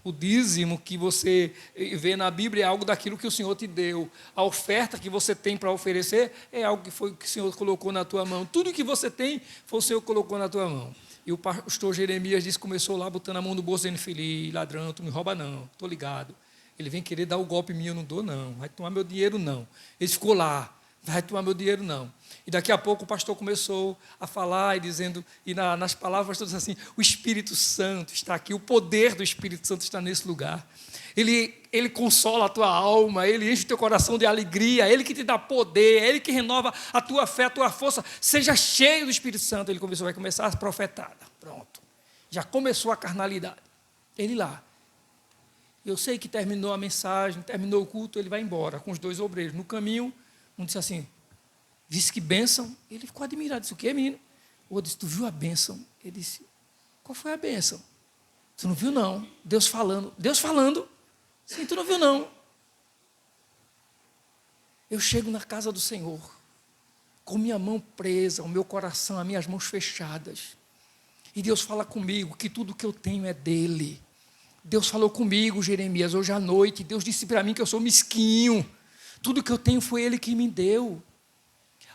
O dízimo que você vê na Bíblia é algo daquilo que o Senhor te deu. A oferta que você tem para oferecer é algo que foi que o Senhor colocou na tua mão. Tudo que você tem, foi o Senhor que colocou na tua mão. E o pastor Jeremias disse, começou lá botando a mão no bolso, dizendo, filho, ladrão, tu me rouba não, estou ligado. Ele vem querer dar o golpe em mim, eu não dou não, vai tomar meu dinheiro não. Ele ficou lá, vai tomar meu dinheiro não. E daqui a pouco o pastor começou a falar e dizendo, e nas palavras todas assim, o Espírito Santo está aqui, o poder do Espírito Santo está nesse lugar. Ele consola a tua alma, Ele enche o teu coração de alegria, Ele que te dá poder, Ele que renova a tua fé, a tua força. Seja cheio do Espírito Santo. Ele vai começar a profetada. Pronto. Já começou a carnalidade. Ele lá. Eu sei que terminou a mensagem, terminou o culto, ele vai embora com os 2 obreiros. No caminho, um disse assim, disse que bênção. Ele ficou admirado, disse, o quê, menino? O outro disse, tu viu a bênção? Ele disse, qual foi a bênção? Tu não viu, não? Deus falando. Deus falando? Sim, tu não viu, não? Eu chego na casa do Senhor, com minha mão presa, o meu coração, as minhas mãos fechadas. E Deus fala comigo que tudo que eu tenho é dEle. Deus falou comigo, Jeremias, hoje à noite. Deus disse para mim que eu sou mesquinho. Tudo que eu tenho foi Ele que me deu.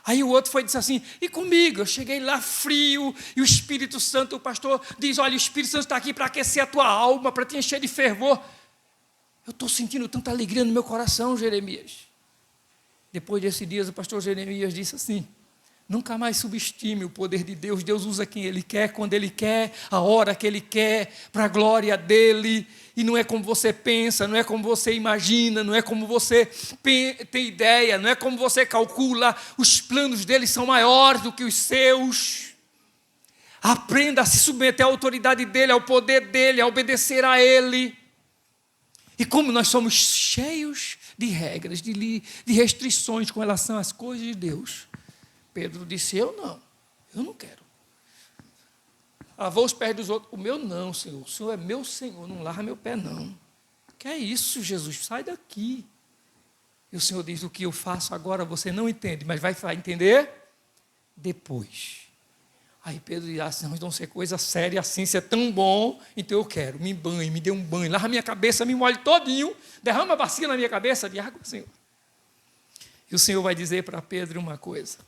Aí o outro disse assim, e comigo? Eu cheguei lá frio, e o Espírito Santo, o pastor diz, olha, o Espírito Santo está aqui para aquecer a tua alma, para te encher de fervor. Eu estou sentindo tanta alegria no meu coração, Jeremias. Depois desses dias, o pastor Jeremias disse assim, nunca mais subestime o poder de Deus. Deus usa quem Ele quer, quando Ele quer, a hora que Ele quer, para a glória dEle. E não é como você pensa, não é como você imagina, não é como você tem ideia, não é como você calcula. Os planos dEle são maiores do que os seus. Aprenda a se submeter à autoridade dEle, ao poder dEle, a obedecer a Ele. E como nós somos cheios de regras, de restrições com relação às coisas de Deus, Pedro disse, eu não quero. Lavou os pés dos outros, o meu não, Senhor, o Senhor é meu Senhor, não lava meu pé não. Que é isso, Jesus, sai daqui. E o Senhor diz, o que eu faço agora você não entende, mas vai entender depois. Aí Pedro diz, assim, não ser coisa séria assim, se é tão bom, então eu quero, me banhe, me dê um banho, lava minha cabeça, me molhe todinho, derrama a bacia na minha cabeça de água, Senhor. E o Senhor vai dizer para Pedro uma coisa.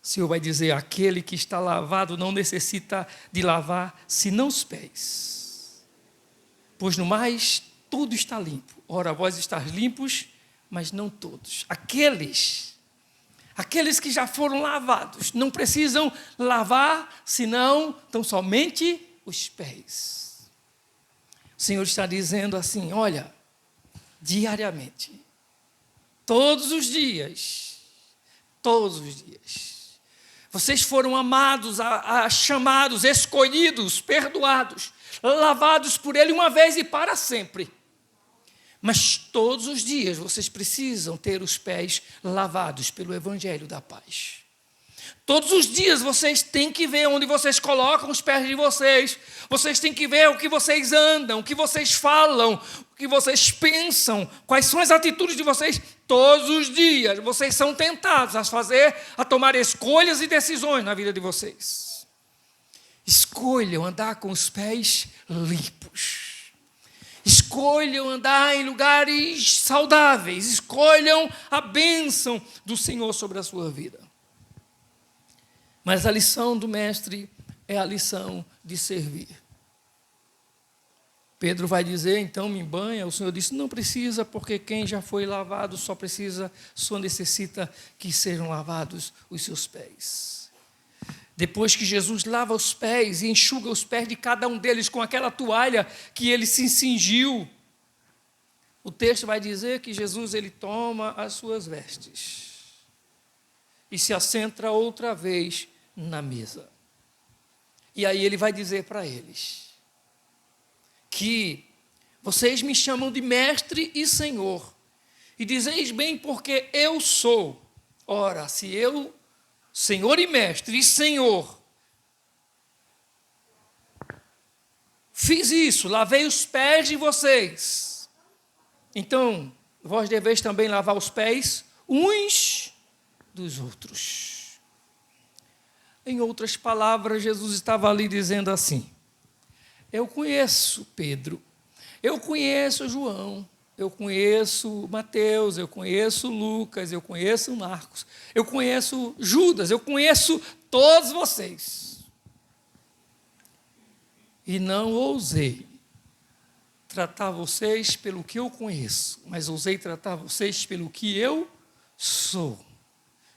O Senhor vai dizer, aquele que está lavado não necessita de lavar, senão os pés. Pois no mais, tudo está limpo. Ora, vós estáis limpos, mas não todos. Aqueles que já foram lavados, não precisam lavar, senão tão somente os pés. O Senhor está dizendo assim, olha, diariamente, todos os dias, vocês foram amados, chamados, escolhidos, perdoados, lavados por Ele uma vez e para sempre. Mas todos os dias vocês precisam ter os pés lavados pelo Evangelho da paz. Todos os dias vocês têm que ver onde vocês colocam os pés de vocês. Vocês têm que ver o que vocês andam, o que vocês falam, o que vocês pensam, quais são as atitudes de vocês. Todos os dias vocês são tentados a tomar escolhas e decisões na vida de vocês. Escolham andar com os pés limpos. Escolham andar em lugares saudáveis. Escolham a bênção do Senhor sobre a sua vida. Mas a lição do mestre é a lição de servir. Pedro vai dizer, então me banha. O Senhor disse, não precisa, porque quem já foi lavado só necessita que sejam lavados os seus pés. Depois que Jesus lava os pés e enxuga os pés de cada um deles com aquela toalha que ele se cingiu, o texto vai dizer que Jesus ele toma as suas vestes e se assenta outra vez na mesa. E aí ele vai dizer para eles que vocês me chamam de mestre e senhor, e dizeis bem porque eu sou. Ora, se eu, Senhor e mestre e Senhor, fiz isso, lavei os pés de vocês, então vós deveis também lavar os pés uns dos outros. Em outras palavras, Jesus estava ali dizendo assim, eu conheço Pedro, eu conheço João, eu conheço Mateus, eu conheço Lucas, eu conheço Marcos, eu conheço Judas, eu conheço todos vocês. E não ousei tratar vocês pelo que eu conheço, mas ousei tratar vocês pelo que eu sou,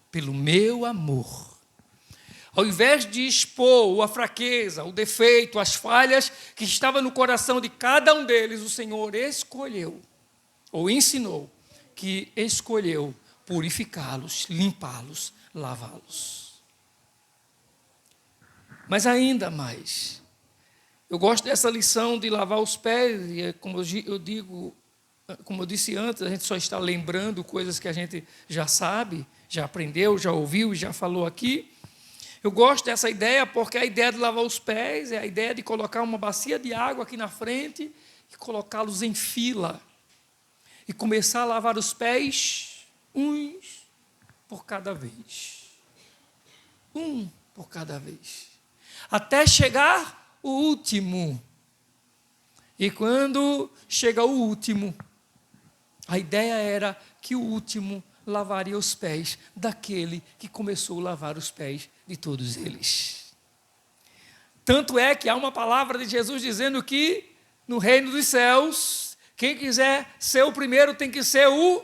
pelo meu amor. Ao invés de expor a fraqueza, o defeito, as falhas que estavam no coração de cada um deles, o Senhor escolheu, ou ensinou, que escolheu purificá-los, limpá-los, lavá-los. Mas ainda mais, eu gosto dessa lição de lavar os pés, e como eu digo, como eu disse antes, a gente só está lembrando coisas que a gente já sabe, já aprendeu, já ouviu, já falou aqui. Eu gosto dessa ideia porque a ideia de lavar os pés é a ideia de colocar uma bacia de água aqui na frente e colocá-los em fila e começar a lavar os pés uns por cada vez. Um por cada vez. Até chegar o último. E quando chega o último, a ideia era que o último lavaria os pés daquele que começou a lavar os pés de todos eles. Tanto é que há uma palavra de Jesus dizendo que no reino dos céus, quem quiser ser o primeiro tem que ser o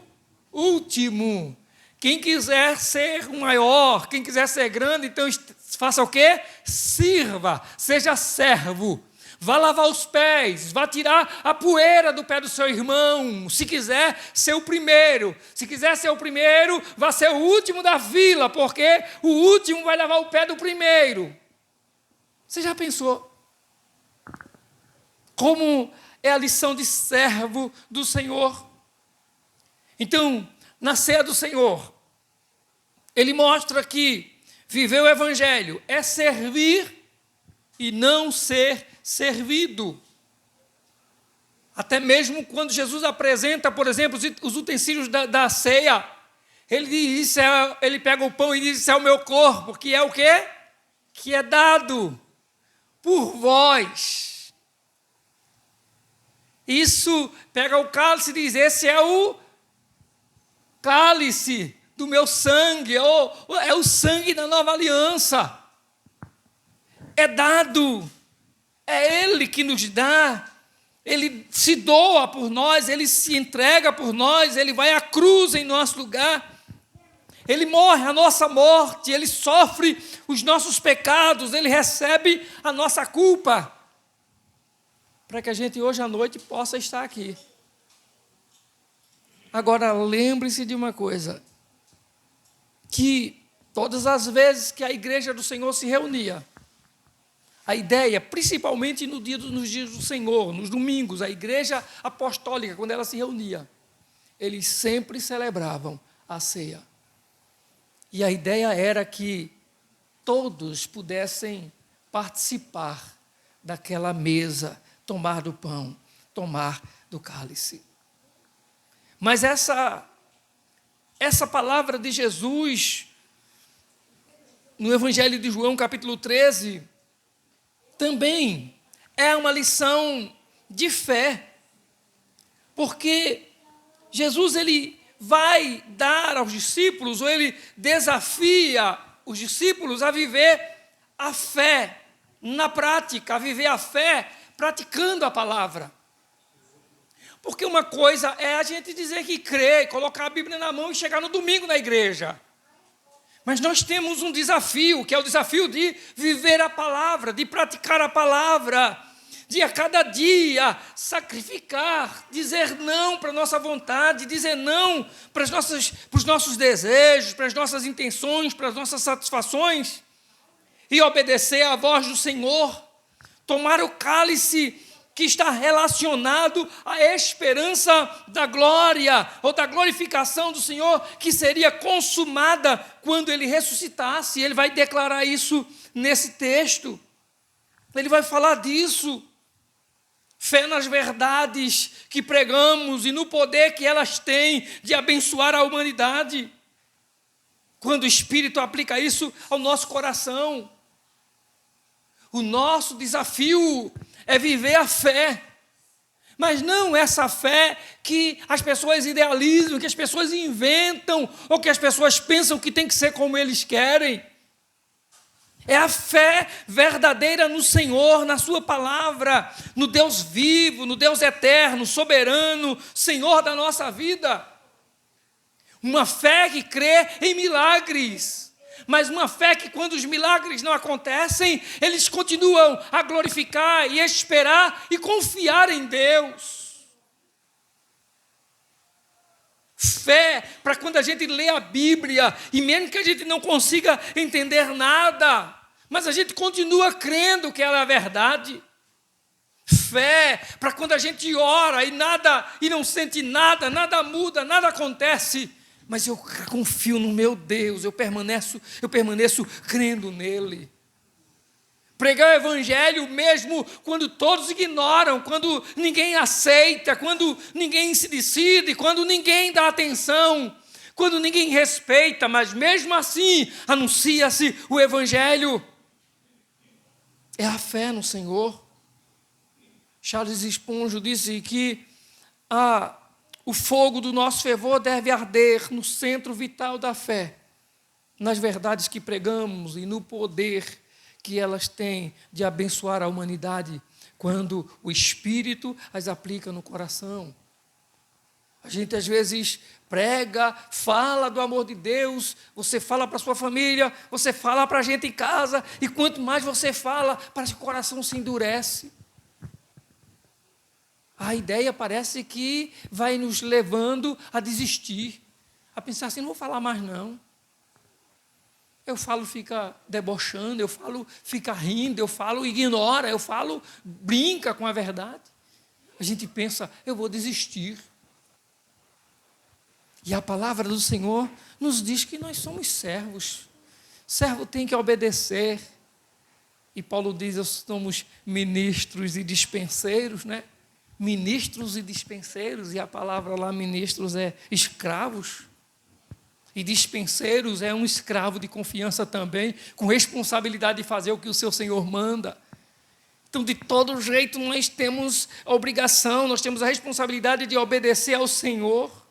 último. Quem quiser ser o maior, quem quiser ser grande, então faça o quê? Sirva, seja servo. Vá lavar os pés, vá tirar a poeira do pé do seu irmão. Se quiser ser o primeiro, se quiser ser o primeiro, vá ser o último da fila, porque o último vai lavar o pé do primeiro. Você já pensou como é a lição de servo do Senhor? Então, na ceia do Senhor, ele mostra que viver o Evangelho é servir e não ser servido. Até mesmo quando Jesus apresenta, por exemplo, os utensílios da ceia, ele pega o pão e diz: isso é o meu corpo, que é o quê? Que é dado por vós. Isso, pega o cálice e diz: esse é o cálice do meu sangue, ou é o sangue da nova aliança. É dado. É Ele que nos dá, Ele se doa por nós, Ele se entrega por nós, Ele vai à cruz em nosso lugar, Ele morre a nossa morte, Ele sofre os nossos pecados, Ele recebe a nossa culpa, para que a gente hoje à noite possa estar aqui. Agora, lembre-se de uma coisa, que todas as vezes que a igreja do Senhor se reunia, a ideia, principalmente nos dias do Senhor, nos domingos, a igreja apostólica, quando ela se reunia, eles sempre celebravam a ceia. E a ideia era que todos pudessem participar daquela mesa, tomar do pão, tomar do cálice. Mas essa palavra de Jesus, no Evangelho de João, capítulo 13, também é uma lição de fé, porque Jesus ele vai dar aos discípulos, ou ele desafia os discípulos a viver a fé na prática, a viver a fé praticando a palavra. Porque uma coisa é a gente dizer que crê, colocar a Bíblia na mão e chegar no domingo na igreja. Mas nós temos um desafio, que é o desafio de viver a palavra, de praticar a palavra, de a cada dia sacrificar, dizer não para a nossa vontade, dizer não para os nossos desejos, para as nossas intenções, para as nossas satisfações, e obedecer à voz do Senhor, tomar o cálice que está relacionado à esperança da glória, ou da glorificação do Senhor, que seria consumada quando Ele ressuscitasse. Ele vai declarar isso nesse texto. Ele vai falar disso. Fé nas verdades que pregamos e no poder que elas têm de abençoar a humanidade. Quando o Espírito aplica isso ao nosso coração. O nosso desafio é viver a fé, mas não essa fé que as pessoas idealizam, que as pessoas inventam, ou que as pessoas pensam que tem que ser como eles querem. É a fé verdadeira no Senhor, na sua palavra, no Deus vivo, no Deus eterno, soberano, Senhor da nossa vida. Uma fé que crê em milagres, mas uma fé que quando os milagres não acontecem, eles continuam a glorificar e esperar e confiar em Deus. Fé para quando a gente lê a Bíblia, e mesmo que a gente não consiga entender nada, mas a gente continua crendo que ela é a verdade. Fé para quando a gente ora e não sente nada, nada muda, nada acontece, mas eu confio no meu Deus, eu permaneço crendo nele. Pregar o evangelho mesmo quando todos ignoram, quando ninguém aceita, quando ninguém se decide, quando ninguém dá atenção, quando ninguém respeita, mas mesmo assim anuncia-se o evangelho. É a fé no Senhor. Charles Spurgeon disse que o fogo do nosso fervor deve arder no centro vital da fé, nas verdades que pregamos e no poder que elas têm de abençoar a humanidade quando o Espírito as aplica no coração. A gente às vezes prega, fala do amor de Deus, você fala para a sua família, você fala para a gente em casa, e quanto mais você fala, parece que o coração se endurece. A ideia parece que vai nos levando a desistir, a pensar assim, não vou falar mais não. Eu falo, fica debochando, eu falo, fica rindo, eu falo, ignora, eu falo, brinca com a verdade. A gente pensa, eu vou desistir. E a palavra do Senhor nos diz que nós somos servos. Servo tem que obedecer. E Paulo diz, somos ministros e dispenseiros, né? Ministros e dispenseiros, e a palavra lá, ministros, é escravos. E dispenseiros é um escravo de confiança também, com responsabilidade de fazer o que o seu Senhor manda. Então, de todo jeito, nós temos a obrigação, nós temos a responsabilidade de obedecer ao Senhor.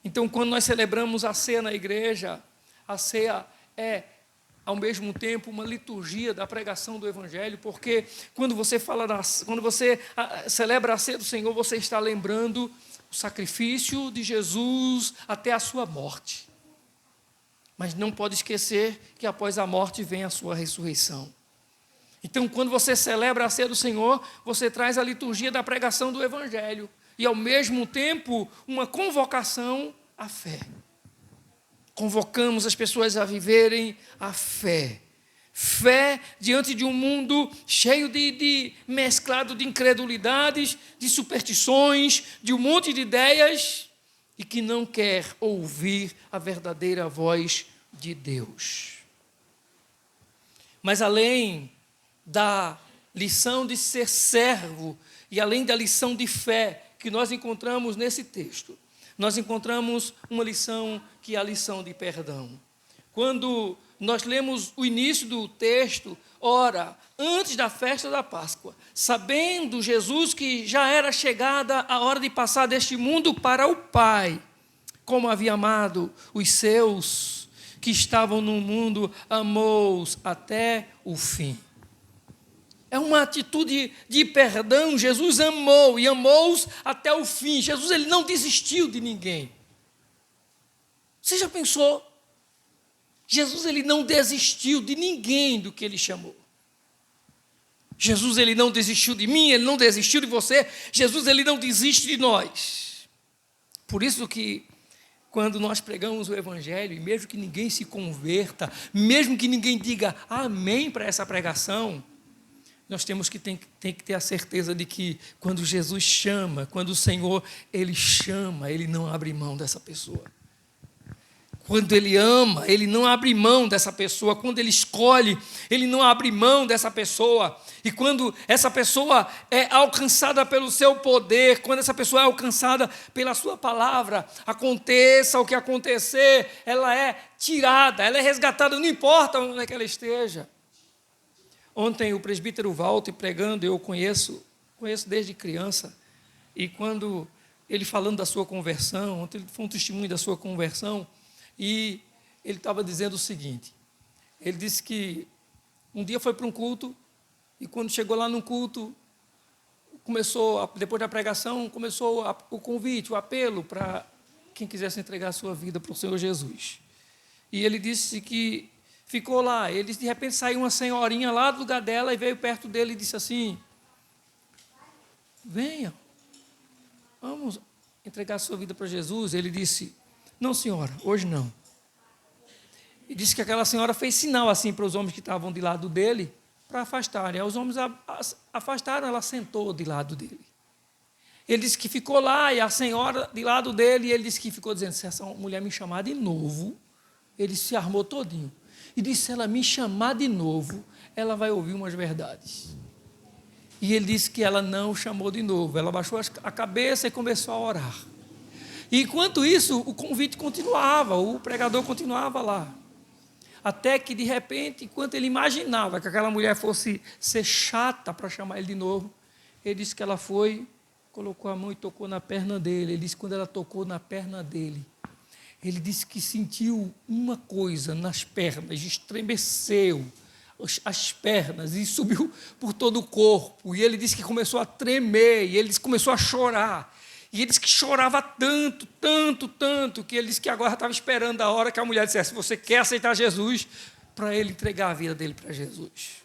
Então, quando nós celebramos a ceia na igreja, a ceia é, ao mesmo tempo, uma liturgia da pregação do Evangelho, porque quando você celebra a ceia do Senhor, você está lembrando o sacrifício de Jesus até a sua morte. Mas não pode esquecer que após a morte vem a sua ressurreição. Então, quando você celebra a ceia do Senhor, você traz a liturgia da pregação do Evangelho e, ao mesmo tempo, uma convocação à fé. Convocamos as pessoas a viverem a fé. Fé diante de um mundo cheio mesclado de incredulidades, de superstições, de um monte de ideias, e que não quer ouvir a verdadeira voz de Deus. Mas além da lição de ser servo, e além da lição de fé que nós encontramos nesse texto, nós encontramos uma lição que é a lição de perdão. Quando nós lemos o início do texto, ora, antes da festa da Páscoa, sabendo Jesus que já era chegada a hora de passar deste mundo para o Pai, como havia amado os seus que estavam no mundo, amou-os até o fim. É uma atitude de perdão. Jesus amou e amou-os até o fim. Jesus, ele não desistiu de ninguém. Você já pensou? Jesus, ele não desistiu de ninguém do que ele chamou. Jesus, ele não desistiu de mim, ele não desistiu de você. Jesus, ele não desiste de nós. Por isso que, quando nós pregamos o Evangelho, e mesmo que ninguém se converta, mesmo que ninguém diga amém para essa pregação, nós temos que ter a certeza de que quando Jesus chama, quando o Senhor, ele chama, ele não abre mão dessa pessoa. Quando ele ama, ele não abre mão dessa pessoa. Quando ele escolhe, ele não abre mão dessa pessoa. E quando essa pessoa é alcançada pelo seu poder, quando essa pessoa é alcançada pela sua palavra, aconteça o que acontecer, ela é tirada, ela é resgatada, não importa onde é que ela esteja. Ontem o presbítero Walter pregando, eu conheço desde criança, e quando ele falando da sua conversão, ontem ele foi um testemunho da sua conversão, e ele estava dizendo o seguinte: Ele disse que um dia foi para um culto, e quando chegou lá no culto, depois da pregação, começou o convite, o apelo para quem quisesse entregar a sua vida para o Senhor Jesus. E ele disse que ficou lá. Ele disse, de repente saiu uma senhorinha lá do lugar dela e veio perto dele e disse assim: venha, vamos entregar a sua vida para Jesus. Ele disse: não, senhora, hoje não. E disse que aquela senhora fez sinal assim para os homens que estavam de lado dele, para afastarem. Aí os homens afastaram, ela sentou de lado dele. Ele disse que ficou lá, e a senhora de lado dele, e ele disse que ficou dizendo: se essa mulher me chamar de novo, ele se armou todinho. E disse: se ela me chamar de novo, ela vai ouvir umas verdades. E ele disse que ela não chamou de novo. Ela baixou a cabeça e começou a orar. E enquanto isso, o convite continuava, o pregador continuava lá. Até que, de repente, enquanto ele imaginava que aquela mulher fosse ser chata para chamar ele de novo, ele disse que ela foi, colocou a mão e tocou na perna dele. Ele disse que quando ela tocou na perna dele, ele disse que sentiu uma coisa nas pernas, estremeceu as pernas e subiu por todo o corpo. E ele disse que começou a tremer, e ele disse que começou a chorar. E ele disse que chorava tanto, tanto, tanto, que ele disse que agora estava esperando a hora que a mulher dissesse: você quer aceitar Jesus? Para ele entregar a vida dele para Jesus.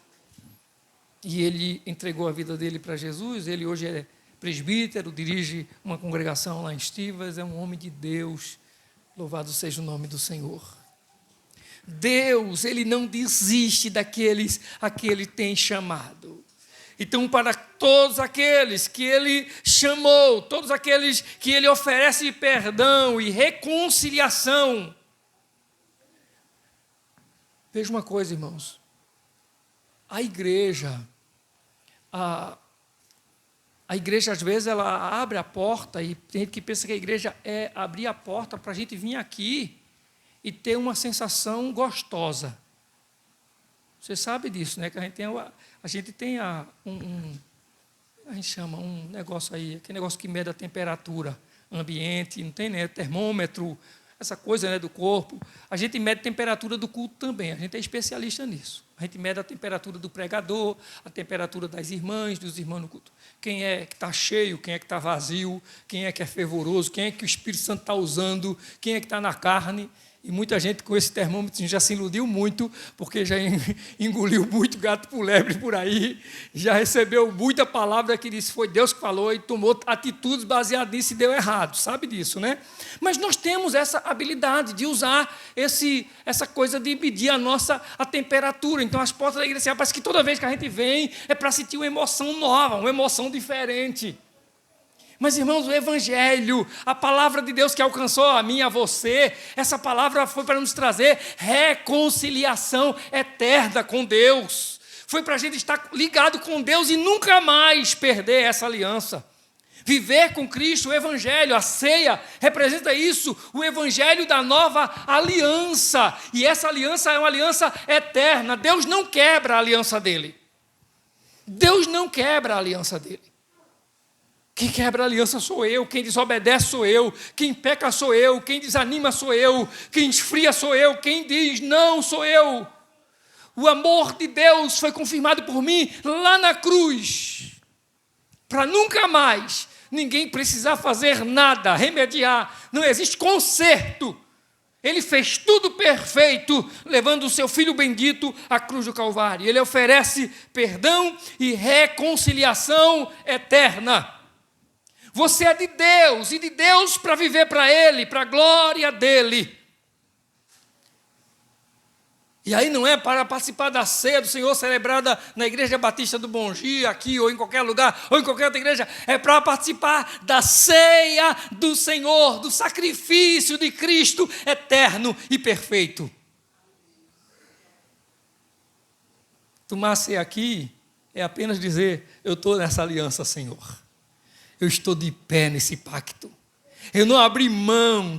E ele entregou a vida dele para Jesus. Ele hoje é presbítero, dirige uma congregação lá em Estivas, é um homem de Deus. Louvado seja o nome do Senhor. Deus, Ele não desiste daqueles a que Ele tem chamado. Então, para todos aqueles que Ele chamou, todos aqueles que Ele oferece perdão e reconciliação. Veja uma coisa, irmãos. A igreja, às vezes, ela abre a porta, e tem gente que pensa que a igreja é abrir a porta para a gente vir aqui e ter uma sensação gostosa. Você sabe disso, né? Que a gente tem a gente chama um negócio aí, aquele negócio que mede a temperatura ambiente, não tem, né? Termômetro, essa coisa, né, do corpo. A gente mede a temperatura do culto também, a gente é especialista nisso. A gente mede a temperatura do pregador, a temperatura das irmãs, dos irmãos no culto. Quem é que está cheio, quem é que está vazio, quem é que é fervoroso, quem é que o Espírito Santo está usando, quem é que está na carne. E muita gente com esse termômetro já se iludiu muito, porque já engoliu muito gato por lebre por aí, já recebeu muita palavra que disse foi Deus que falou e tomou atitudes baseadas nisso e deu errado, sabe disso, né? Mas nós temos essa habilidade de usar essa coisa de medir a temperatura. Então as portas da igreja, parece que toda vez que a gente vem é para sentir uma emoção nova, uma emoção diferente. Mas, irmãos, o Evangelho, a palavra de Deus que alcançou a mim e a você, essa palavra foi para nos trazer reconciliação eterna com Deus. Foi para a gente estar ligado com Deus e nunca mais perder essa aliança. Viver com Cristo, o Evangelho, a ceia, representa isso, o Evangelho da nova aliança. E essa aliança é uma aliança eterna. Deus não quebra a aliança dele. Deus não quebra a aliança dele. Quem quebra a aliança sou eu, quem desobedece sou eu, quem peca sou eu, quem desanima sou eu, quem esfria sou eu, quem diz não sou eu. O amor de Deus foi confirmado por mim lá na cruz, para nunca mais ninguém precisar fazer nada, remediar, não existe conserto. Ele fez tudo perfeito, levando o seu Filho bendito à cruz do Calvário. Ele oferece perdão e reconciliação eterna. Você é de Deus, e de Deus para viver para Ele, para a glória dEle. E aí não é para participar da ceia do Senhor celebrada na Igreja Batista do Bom Dia, aqui ou em qualquer lugar, ou em qualquer outra igreja, é para participar da ceia do Senhor, do sacrifício de Cristo eterno e perfeito. Tomar ceia aqui é apenas dizer: eu estou nessa aliança, Senhor. Eu estou de pé nesse pacto. Eu não abri mão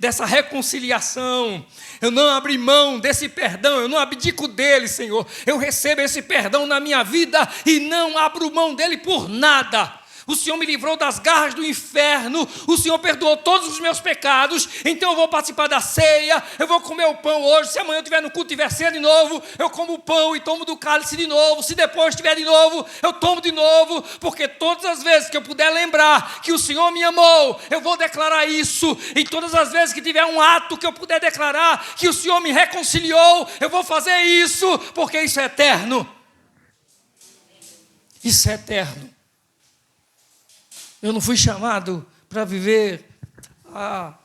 dessa reconciliação. Eu não abri mão desse perdão. Eu não abdico dele, Senhor. Eu recebo esse perdão na minha vida e não abro mão dele por nada. o Senhor me livrou das garras do inferno, o Senhor perdoou todos os meus pecados, então eu vou participar da ceia, eu vou comer o pão hoje, se amanhã eu estiver no culto e tiver ceia de novo, eu como o pão e tomo do cálice de novo, se depois estiver de novo, eu tomo de novo, porque todas as vezes que eu puder lembrar que o Senhor me amou, eu vou declarar isso, e todas as vezes que tiver um ato que eu puder declarar que o Senhor me reconciliou, eu vou fazer isso, porque isso é eterno. Isso é eterno. Eu não fui chamado para viver a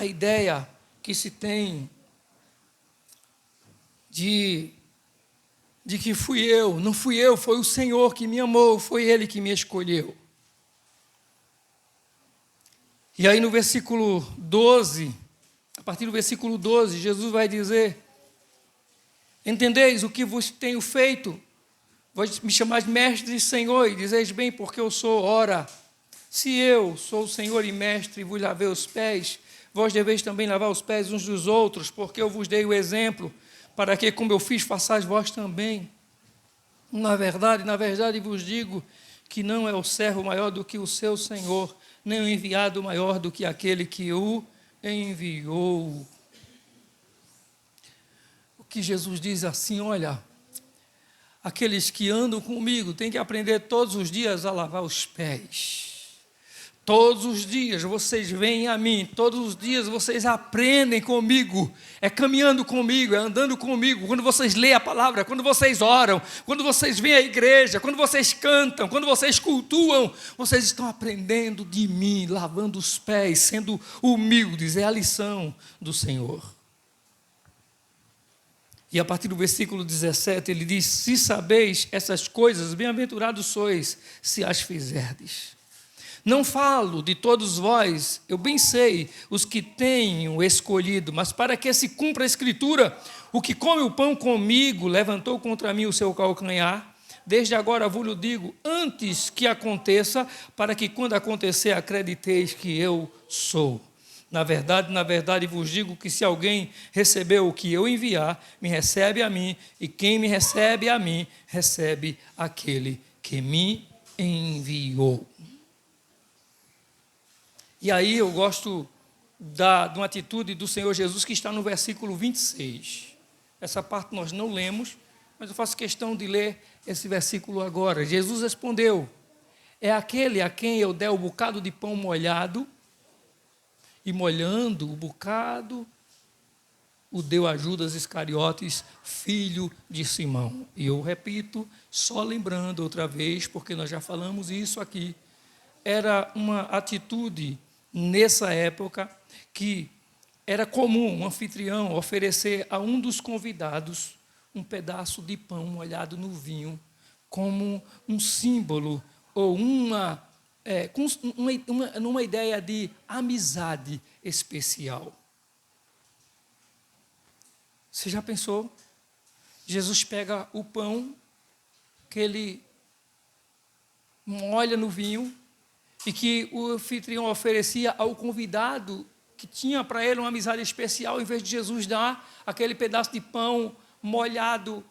ideia que se tem de que fui eu. Não fui eu, foi o Senhor que me amou, foi Ele que me escolheu. E aí no versículo 12, a partir do versículo 12, Jesus vai dizer: entendeis o que vos tenho feito? Vós me chamais mestre e Senhor, e dizeis bem, porque eu sou. Ora, se eu sou o Senhor e mestre e vos lavei os pés, vós deveis também lavar os pés uns dos outros, porque eu vos dei o exemplo, para que, como eu fiz, façais vós também. Na verdade vos digo que não é o servo maior do que o seu Senhor, nem o enviado maior do que aquele que o enviou. O que Jesus diz assim: olha, aqueles que andam comigo têm que aprender todos os dias a lavar os pés. Todos os dias vocês vêm a mim, todos os dias vocês aprendem comigo, é caminhando comigo, é andando comigo. Quando vocês lêem a palavra, quando vocês oram, quando vocês vêm à igreja, quando vocês cantam, quando vocês cultuam, vocês estão aprendendo de mim, lavando os pés, sendo humildes. É a lição do Senhor. E a partir do versículo 17, ele diz: se sabeis essas coisas, bem-aventurados sois, se as fizerdes. Não falo de todos vós, eu bem sei os que tenho escolhido, mas para que se cumpra a Escritura, o que come o pão comigo levantou contra mim o seu calcanhar. Desde agora vos digo, antes que aconteça, para que quando acontecer acrediteis que eu sou. Na verdade vos digo que se alguém recebeu o que eu enviar, me recebe a mim, e quem me recebe a mim, recebe aquele que me enviou. E aí eu gosto de uma atitude do Senhor Jesus que está no versículo 26. Essa parte nós não lemos, mas eu faço questão de ler esse versículo agora. Jesus respondeu: é aquele a quem eu der o bocado de pão molhado, e molhando o bocado, o deu a Judas Iscariotes, filho de Simão. E eu repito, só lembrando outra vez, porque nós já falamos isso aqui, era uma atitude nessa época que era comum um anfitrião oferecer a um dos convidados um pedaço de pão molhado no vinho, como um símbolo ou uma ideia de amizade especial. Você já pensou? Jesus pega o pão que ele molha no vinho e que o anfitrião oferecia ao convidado que tinha para ele uma amizade especial, em vez de Jesus dar aquele pedaço de pão molhado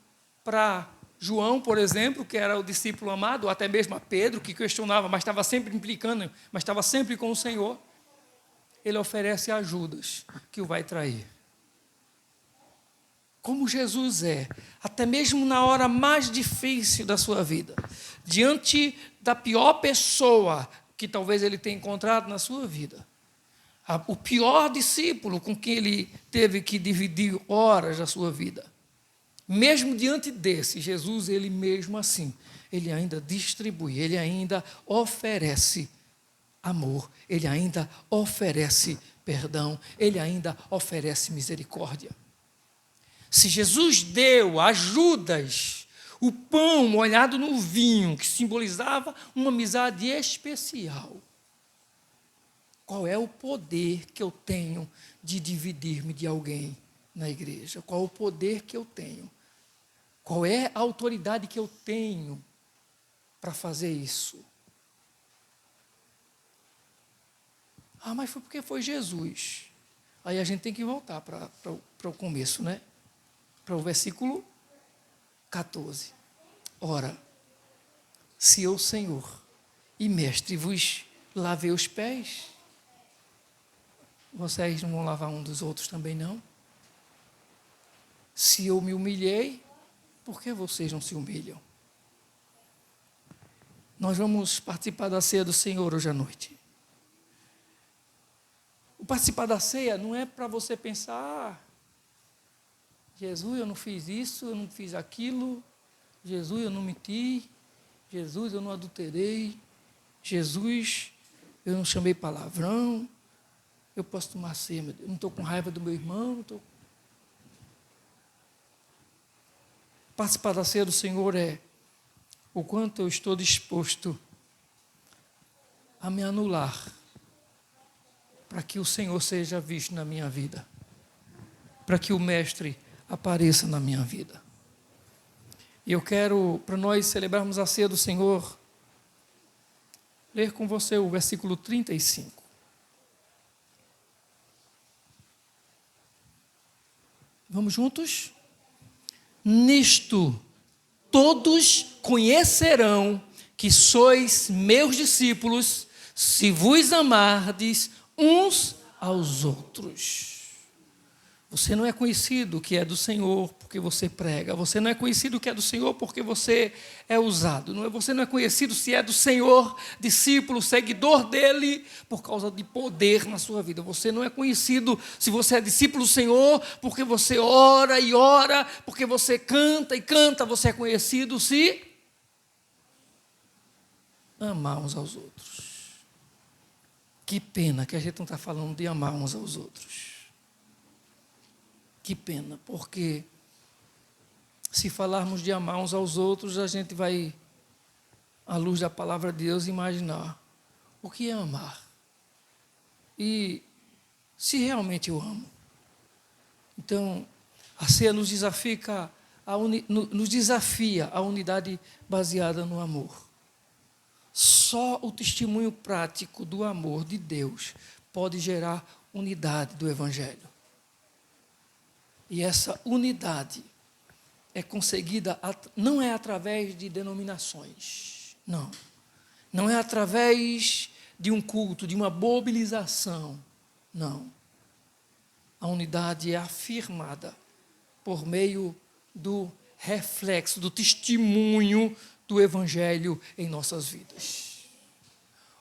para João, por exemplo, que era o discípulo amado, ou até mesmo a Pedro, que questionava, mas estava sempre implicando, mas estava sempre com o Senhor. Ele oferece a Judas, que o vai trair. Como Jesus é, até mesmo na hora mais difícil da sua vida, diante da pior pessoa que talvez ele tenha encontrado na sua vida, o pior discípulo com quem ele teve que dividir horas da sua vida, mesmo diante desse, Jesus, ele mesmo assim, ele ainda distribui, ele ainda oferece amor, ele ainda oferece perdão, ele ainda oferece misericórdia. Se Jesus deu a Judas o pão molhado no vinho, que simbolizava uma amizade especial, qual é o poder que eu tenho de dividir-me de alguém na igreja? Qual é o poder que eu tenho? Qual é a autoridade que eu tenho para fazer isso? Ah, mas foi porque foi Jesus. Aí a gente tem que voltar para o começo, né? Para o versículo 14. Ora, se eu, Senhor, E mestre, vos lavei os pés. Vocês não vão lavar um dos outros também, não? Se eu me humilhei, por que vocês não se humilham? Nós vamos participar da ceia do Senhor hoje à noite. O participar da ceia não é para você pensar, Jesus, eu não fiz isso, eu não fiz aquilo, Jesus, eu não menti, Jesus, eu não adulterei, Jesus, eu não chamei palavrão, eu posso tomar ceia, meu Deus, eu não estou com raiva do meu irmão, não estou... Participar da ceia do Senhor é o quanto eu estou disposto a me anular para que o Senhor seja visto na minha vida, para que o Mestre apareça na minha vida. E eu quero, para nós celebrarmos a ceia do Senhor, ler com você o versículo 35. Vamos juntos? Nisto todos conhecerão que sois meus discípulos, se vos amardes uns aos outros. Você não é conhecido que é do Senhor porque você prega. Você não é conhecido que é do Senhor porque você é usado. Você não é conhecido se é do Senhor, discípulo, seguidor dele, por causa de poder na sua vida. Você não é conhecido se você é discípulo do Senhor porque você ora e ora, porque você canta e canta. Você é conhecido se amar uns aos outros. Que pena que a gente não está falando de amar uns aos outros. Que pena, porque se falarmos de amar uns aos outros, a gente vai, à luz da palavra de Deus, imaginar o que é amar. E se realmente eu amo. Então, a ceia nos desafia a unidade baseada no amor. Só o testemunho prático do amor de Deus pode gerar unidade do Evangelho. E essa unidade é conseguida, não é através de denominações, não. Não é através de um culto, de uma mobilização, não. A unidade é afirmada por meio do reflexo, do testemunho do Evangelho em nossas vidas.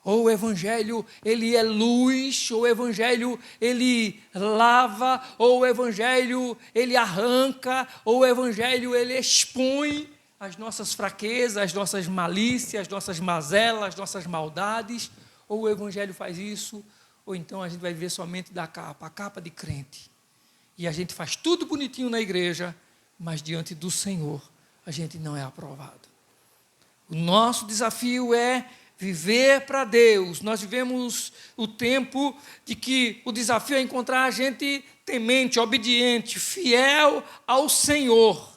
Ou o Evangelho, ele é luz, ou o Evangelho, ele lava, ou o Evangelho, ele arranca, ou o Evangelho, ele expõe as nossas fraquezas, as nossas malícias, as nossas mazelas, as nossas maldades. Ou o Evangelho faz isso, ou então a gente vai viver somente da capa, a capa de crente. E a gente faz tudo bonitinho na igreja, mas diante do Senhor a gente não é aprovado. O nosso desafio é viver para Deus. Nós vivemos o tempo de que o desafio é encontrar a gente temente, obediente, fiel ao Senhor.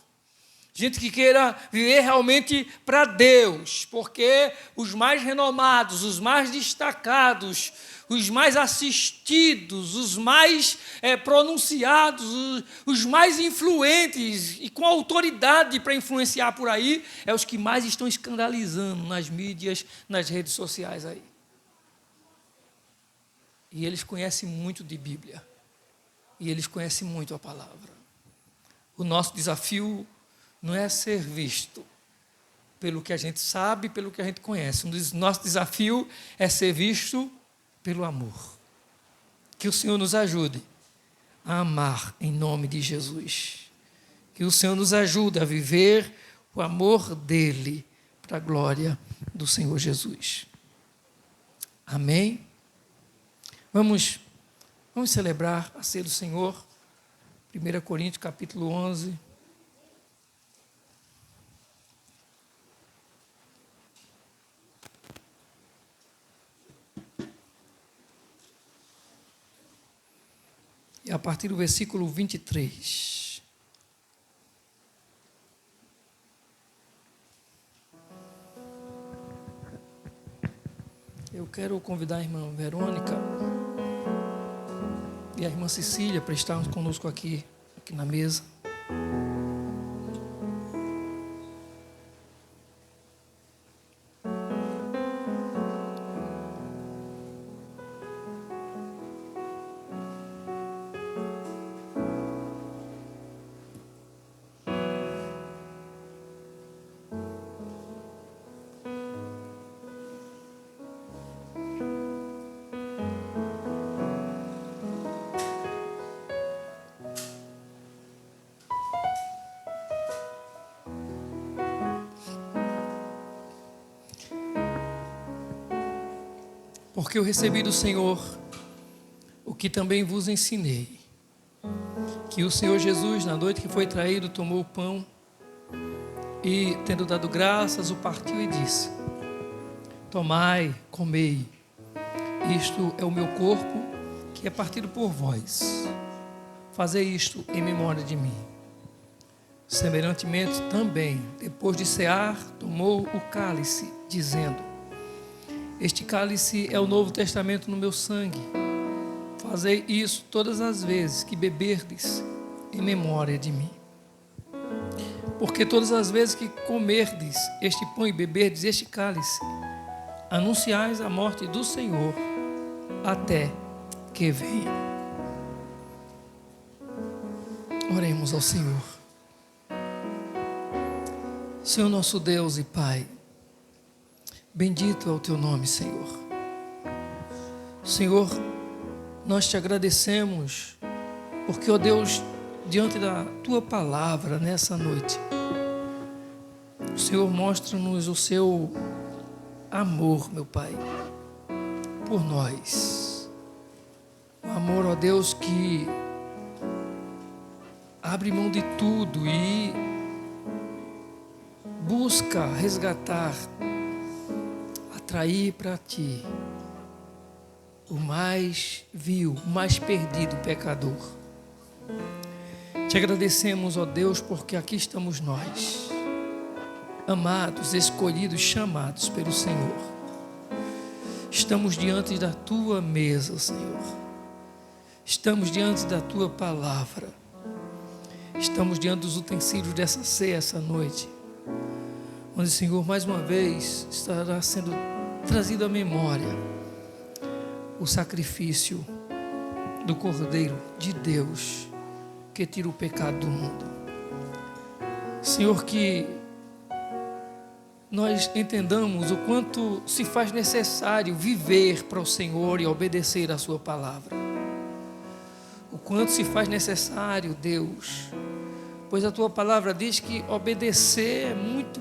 Gente que queira viver realmente para Deus, porque os mais renomados, os mais destacados, os mais assistidos, os mais pronunciados, os mais influentes e com autoridade para influenciar por aí, é os que mais estão escandalizando nas mídias, nas redes sociais aí. E eles conhecem muito de Bíblia. E eles conhecem muito a palavra. O nosso desafio não é ser visto pelo que a gente sabe, pelo que a gente conhece. O nosso desafio é ser visto pelo amor. Que o Senhor nos ajude a amar em nome de Jesus. Que o Senhor nos ajude a viver o amor dele para a glória do Senhor Jesus. Amém? Vamos celebrar a ceia do Senhor. 1 Coríntios capítulo 11. E a partir do versículo 23. Eu quero convidar a irmã Verônica e a irmã Cecília para estarmos conosco aqui na mesa. porque eu recebi do Senhor o que também vos ensinei, que o Senhor Jesus, na noite que foi traído, tomou o pão e, tendo dado graças, o partiu e disse: tomai, comei, isto é o meu corpo, que é partido por vós. Fazei isto em memória de mim. Semelhantemente também, depois de cear, tomou o cálice, dizendo: este cálice é o Novo Testamento no meu sangue. Fazei isso todas as vezes que beberdes em memória de mim. Porque todas as vezes que comerdes este pão e beberdes este cálice, anunciais a morte do Senhor até que venha. Oremos ao Senhor. Senhor nosso Deus e Pai, bendito é o Teu nome, Senhor. Senhor, nós Te agradecemos, porque, ó Deus, diante da Tua palavra nessa noite, o Senhor mostra-nos o Seu amor, meu Pai, por nós. O amor, ó Deus, que abre mão de tudo e busca resgatar, atrair para Ti o mais vil, o mais perdido pecador. Te agradecemos, ó Deus, porque aqui estamos nós, amados, escolhidos, chamados pelo Senhor. Estamos diante da Tua mesa, Senhor. Estamos diante da Tua palavra. Estamos diante dos utensílios dessa ceia essa noite, onde, Senhor, mais uma vez estará sendo trazido à memória o sacrifício do Cordeiro de Deus, que tira o pecado do mundo. Senhor, que nós entendamos o quanto se faz necessário viver para o Senhor e obedecer a Sua palavra. O quanto se faz necessário, Deus, pois a Tua palavra diz que obedecer é muito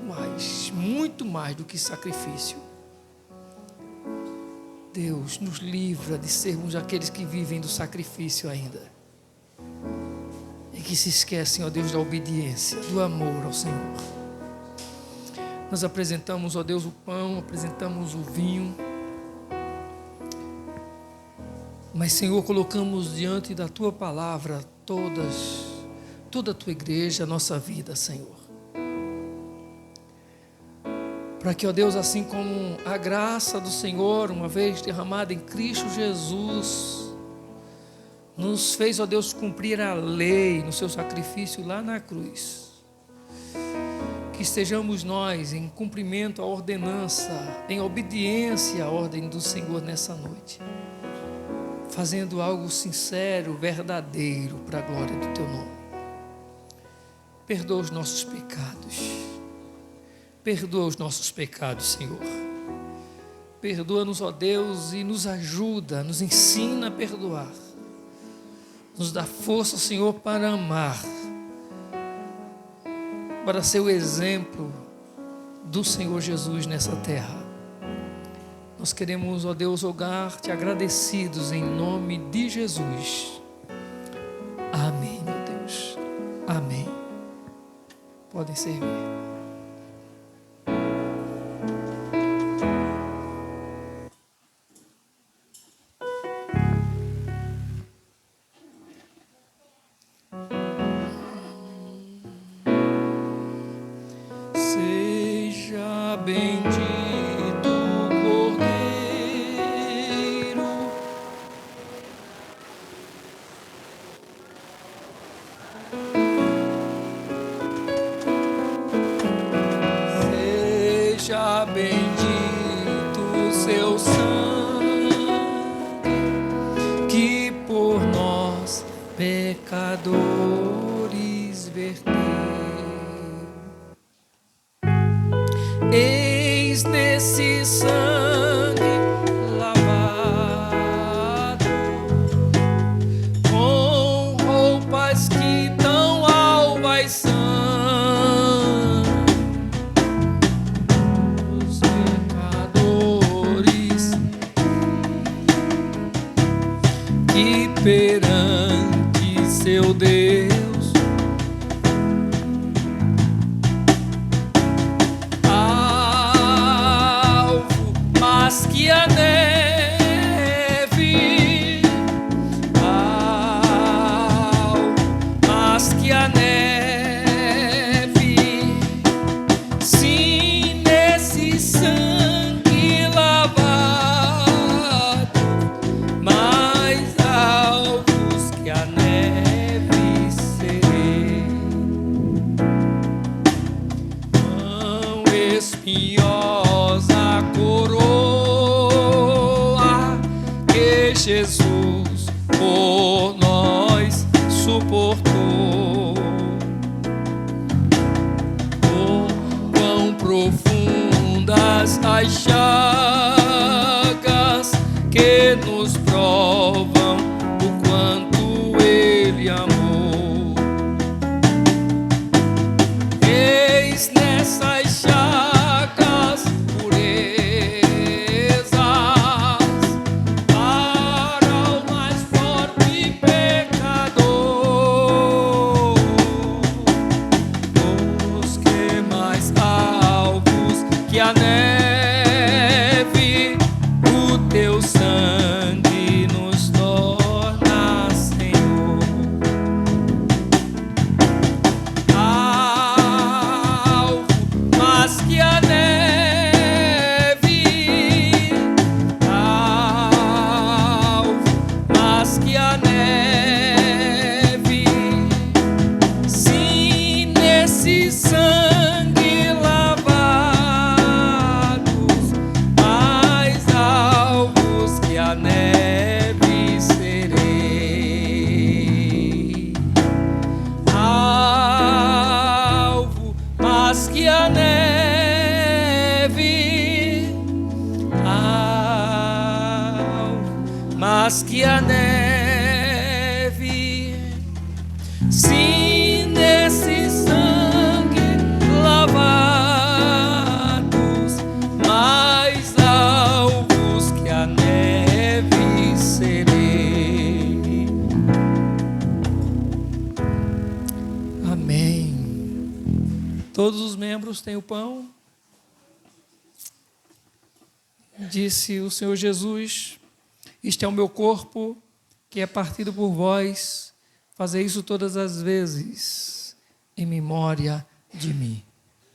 mais do que sacrifício. Deus, nos livra de sermos aqueles que vivem do sacrifício ainda, e que se esquecem, ó Deus, da obediência, do amor ao Senhor. Nós apresentamos, ó Deus, o pão, apresentamos o vinho, mas, Senhor, colocamos diante da Tua palavra toda a Tua igreja, a nossa vida, Senhor. Para que, ó Deus, assim como a graça do Senhor, uma vez derramada em Cristo Jesus, nos fez, ó Deus, cumprir a lei no Seu sacrifício lá na cruz, que estejamos nós em cumprimento à ordenança, em obediência à ordem do Senhor nessa noite, fazendo algo sincero, verdadeiro, para a glória do Teu nome. Perdoa os nossos pecados. Perdoa os nossos pecados, Senhor. Perdoa-nos, ó Deus, e nos ajuda, nos ensina a perdoar. Nos dá força, Senhor, para amar, para ser o exemplo do Senhor Jesus nessa terra. Nós queremos, ó Deus, rogar-te agradecidos em nome de Jesus. Amém, meu Deus. Amém. Podem servir. Seja bendito o Cordeiro. Seja bendito o Seu sangue, que por nós pecadores verteu. Eis nesse sangue lavado, com roupas que tão alvas são, os pecadores perante seu Deus. Alvo mais que a neve, alvo mais que a neve, sim, nesse sangue lavado, mais alvos que a neve serei. Tão espinhosa coroa que Jesus por nós suportou. Oh, quão profundas as chagas que nos provam o quanto Ele amou. Eis nessas chagas purezas para o mais forte pecador. Os que mais alvos que a neve, o teu sangue nos torna, Senhor. Alvo mais que a neve, alvo mais que a neve, sim, nesse sangue lavados, mais alvos que a neve serei. Alvo mais que a neve, alvo mais que a neve, sim, nesse sangue lavados, mais alvos que a neve serei. Amém. Todos os membros têm o pão. Disse o Senhor Jesus: este é o meu corpo, que é partido por vós. Fazei isso todas as vezes, em memória de mim.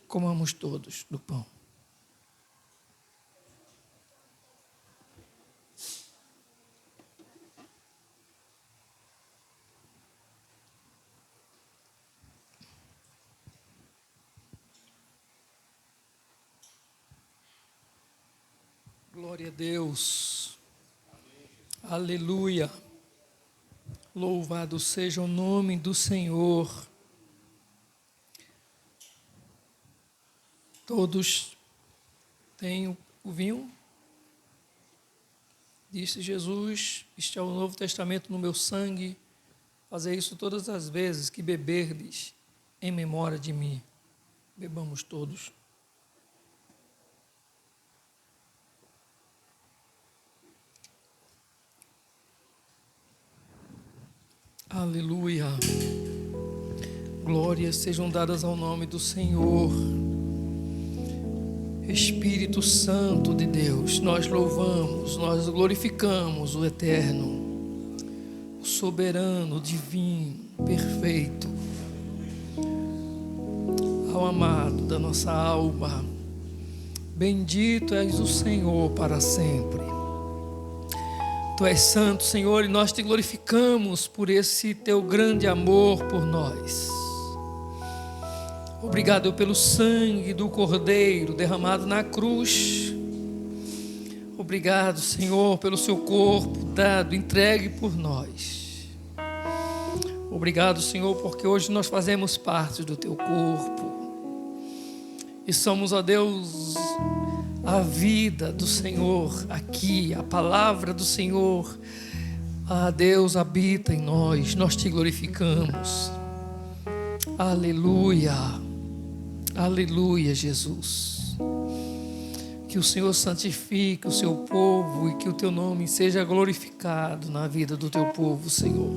Comamos todos do pão. Glória a Deus. Aleluia. Louvado seja o nome do Senhor. Todos têm o vinho? Disse Jesus: este é o Novo Testamento no meu sangue. Fazei isso todas as vezes que beberdes em memória de mim. Bebamos todos. Aleluia. Glórias sejam dadas ao nome do Senhor. Espírito Santo de Deus, nós louvamos, nós glorificamos o Eterno, o soberano, divino, perfeito, ao amado da nossa alma. Bendito és o Senhor para sempre. Tu és santo, Senhor, e nós te glorificamos por esse teu grande amor por nós. Obrigado pelo sangue do Cordeiro derramado na cruz. Obrigado, Senhor, pelo seu corpo dado, entregue por nós. Obrigado, Senhor, porque hoje nós fazemos parte do teu corpo. E somos, ó Deus, a vida do Senhor aqui, a palavra do Senhor. Ah, Deus habita em nós, nós te glorificamos. Aleluia, aleluia, Jesus. que o Senhor santifique o seu povo e que o teu nome seja glorificado na vida do teu povo, Senhor.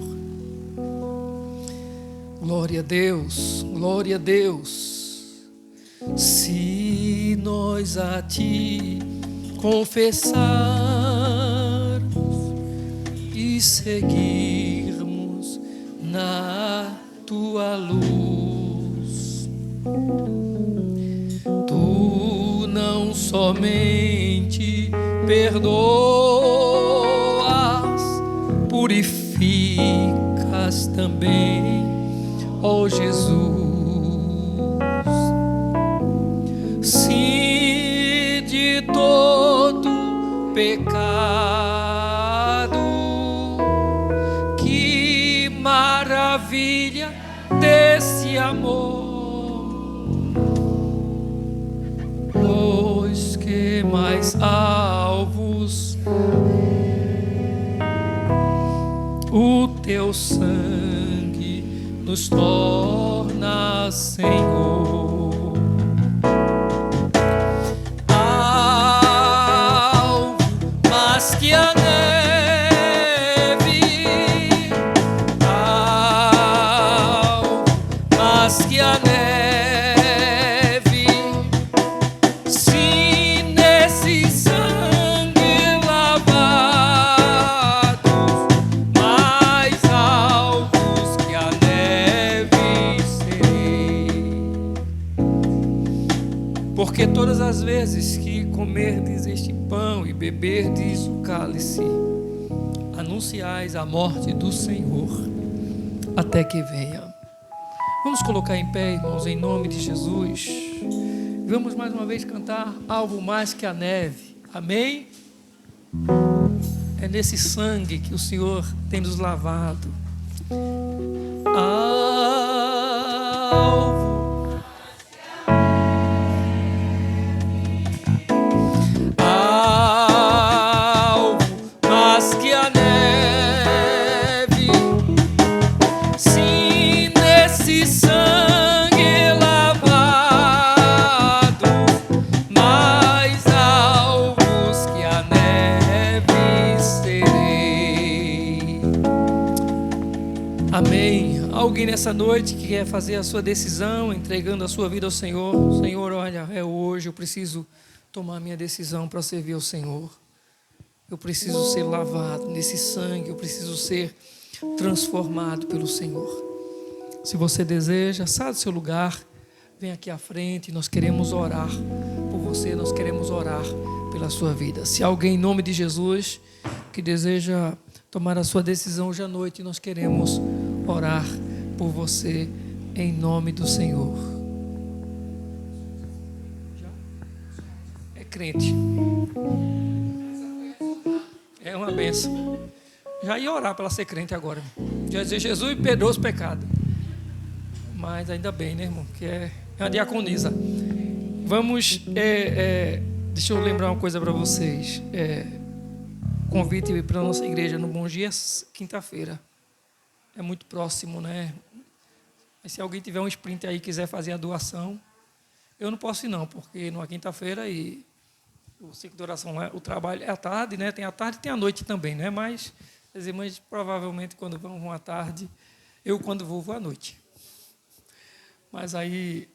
Glória a Deus, glória a Deus. Se nós a ti confessarmos e seguirmos na tua luz, tu não somente perdoas, purificas também, ó Jesus. Se de todo pecado, que maravilha desse amor, pois que mais alvos o teu sangue nos torna, Senhor. Mas que a neve, mas que a neve, se nesse sangue lavados, mais alvos que a neve serei. Porque todas as vezes que comerdes este pão e beberdes o cálice, anunciais a morte do Senhor até que venha. Vamos colocar em pé, irmãos, em nome de Jesus. Vamos mais uma vez cantar algo mais que a neve. Amém? É nesse sangue que o Senhor tem nos lavado. Alvo mas que a neve, se nesse sangue lavado, mais alvos que a neve serei. Amém. Alguém nessa noite que quer fazer a sua decisão, entregando a sua vida ao Senhor? Senhor, olha, é hoje, eu preciso tomar a minha decisão para servir ao Senhor. Eu preciso ser lavado nesse sangue, eu preciso ser transformado pelo Senhor. Se você deseja, saia do seu lugar, vem aqui à frente, nós queremos orar por você, nós queremos orar pela sua vida. Se alguém em nome de Jesus que deseja tomar a sua decisão hoje à noite, nós queremos orar por você em nome do Senhor. É crente. É uma bênção. Já ia orar para ela ser crente agora. Já ia dizer, Jesus me perdoa os pecados. Mas ainda bem, né, irmão? Que é uma diaconisa. Vamos, deixa eu lembrar uma coisa para vocês. Convite para a nossa igreja no Bom Dia, quinta-feira. É muito próximo, né? Mas se alguém tiver um sprint aí e quiser fazer a doação, eu não posso ir não, porque não é quinta-feira e o ciclo de oração, o trabalho é à tarde, né? Tem à tarde e tem à noite também, né? Mas as irmãs provavelmente quando vão à tarde, eu quando vou à noite. Mas aí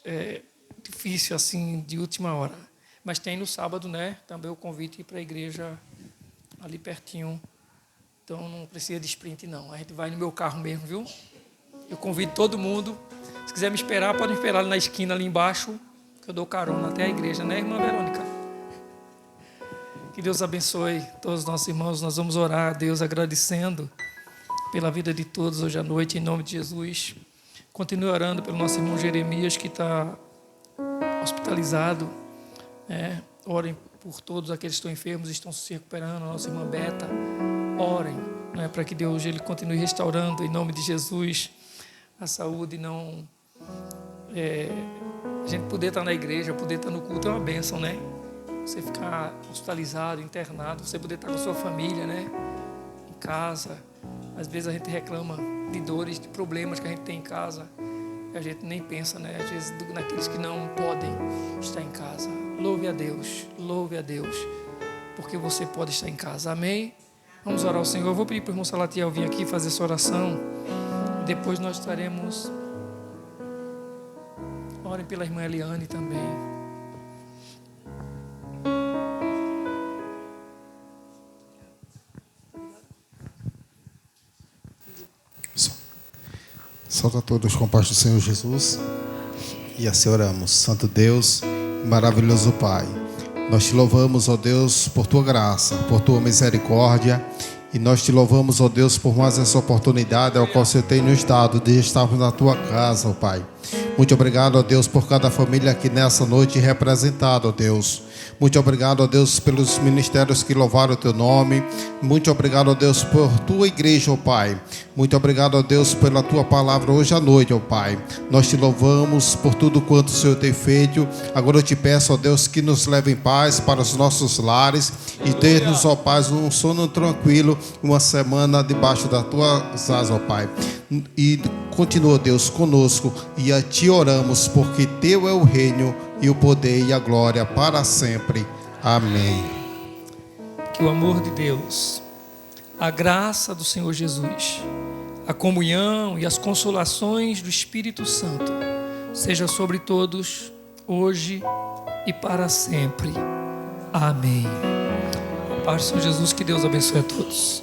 é difícil assim de última hora. Mas tem no sábado, né? Também o convite para a igreja ali pertinho. Então não precisa de sprint não. A gente vai no meu carro mesmo, viu? Eu convido todo mundo. Se quiser me esperar, pode me esperar ali na esquina ali embaixo, que eu dou carona até a igreja, né, irmã Verônica? Que Deus abençoe todos os nossos irmãos. Nós vamos orar a Deus agradecendo pela vida de todos hoje à noite, em nome de Jesus. Continue orando pelo nosso irmão Jeremias, que está hospitalizado. Orem por todos aqueles que estão enfermos e estão se recuperando. A nossa irmã Beta, orem, né, para que Deus ele continue restaurando, em nome de Jesus, a saúde. Não, a gente poder estar na igreja, poder estar no culto é uma bênção, né? Você ficar hospitalizado, internado, você poder estar com a sua família, né? Em casa. Às vezes a gente reclama de dores, de problemas que a gente tem em casa. E a gente nem pensa, né? Às vezes naqueles que não podem estar em casa. louve a Deus, porque você pode estar em casa, amém? Vamos orar ao Senhor. Eu vou pedir para o irmão Salatiel vir aqui fazer essa oração, depois nós estaremos, orem pela irmã Eliane também. Salve a todos com a paz do Senhor Jesus. E assim oramos. Santo Deus, maravilhoso Pai, nós te louvamos, ó Deus, por tua graça, por tua misericórdia. E nós te louvamos, ó Deus, por mais essa oportunidade ao qual o Senhor tem nos dado de estarmos na tua casa, ó Pai. Muito obrigado, ó Deus, por cada família aqui nessa noite representada, ó Deus. Muito obrigado, ó Deus, pelos ministérios que louvaram o teu nome. Muito obrigado, ó Deus, por tua igreja, ó Pai. Muito obrigado, ó Deus, pela tua palavra hoje à noite, ó Pai. Nós te louvamos por tudo quanto o Senhor tem feito. Agora eu te peço, ó Deus, que nos leve em paz para os nossos lares e dê-nos, ó Pai, um sono tranquilo, uma semana debaixo das tuas asas, ó Pai. E continua, Deus, conosco, e a ti oramos, porque teu é o reino e o poder e a glória para sempre. Amém. Que o amor de Deus, a graça do Senhor Jesus, a comunhão e as consolações do Espírito Santo seja sobre todos, hoje e para sempre. Amém. A paz do Senhor Jesus, que Deus abençoe a todos.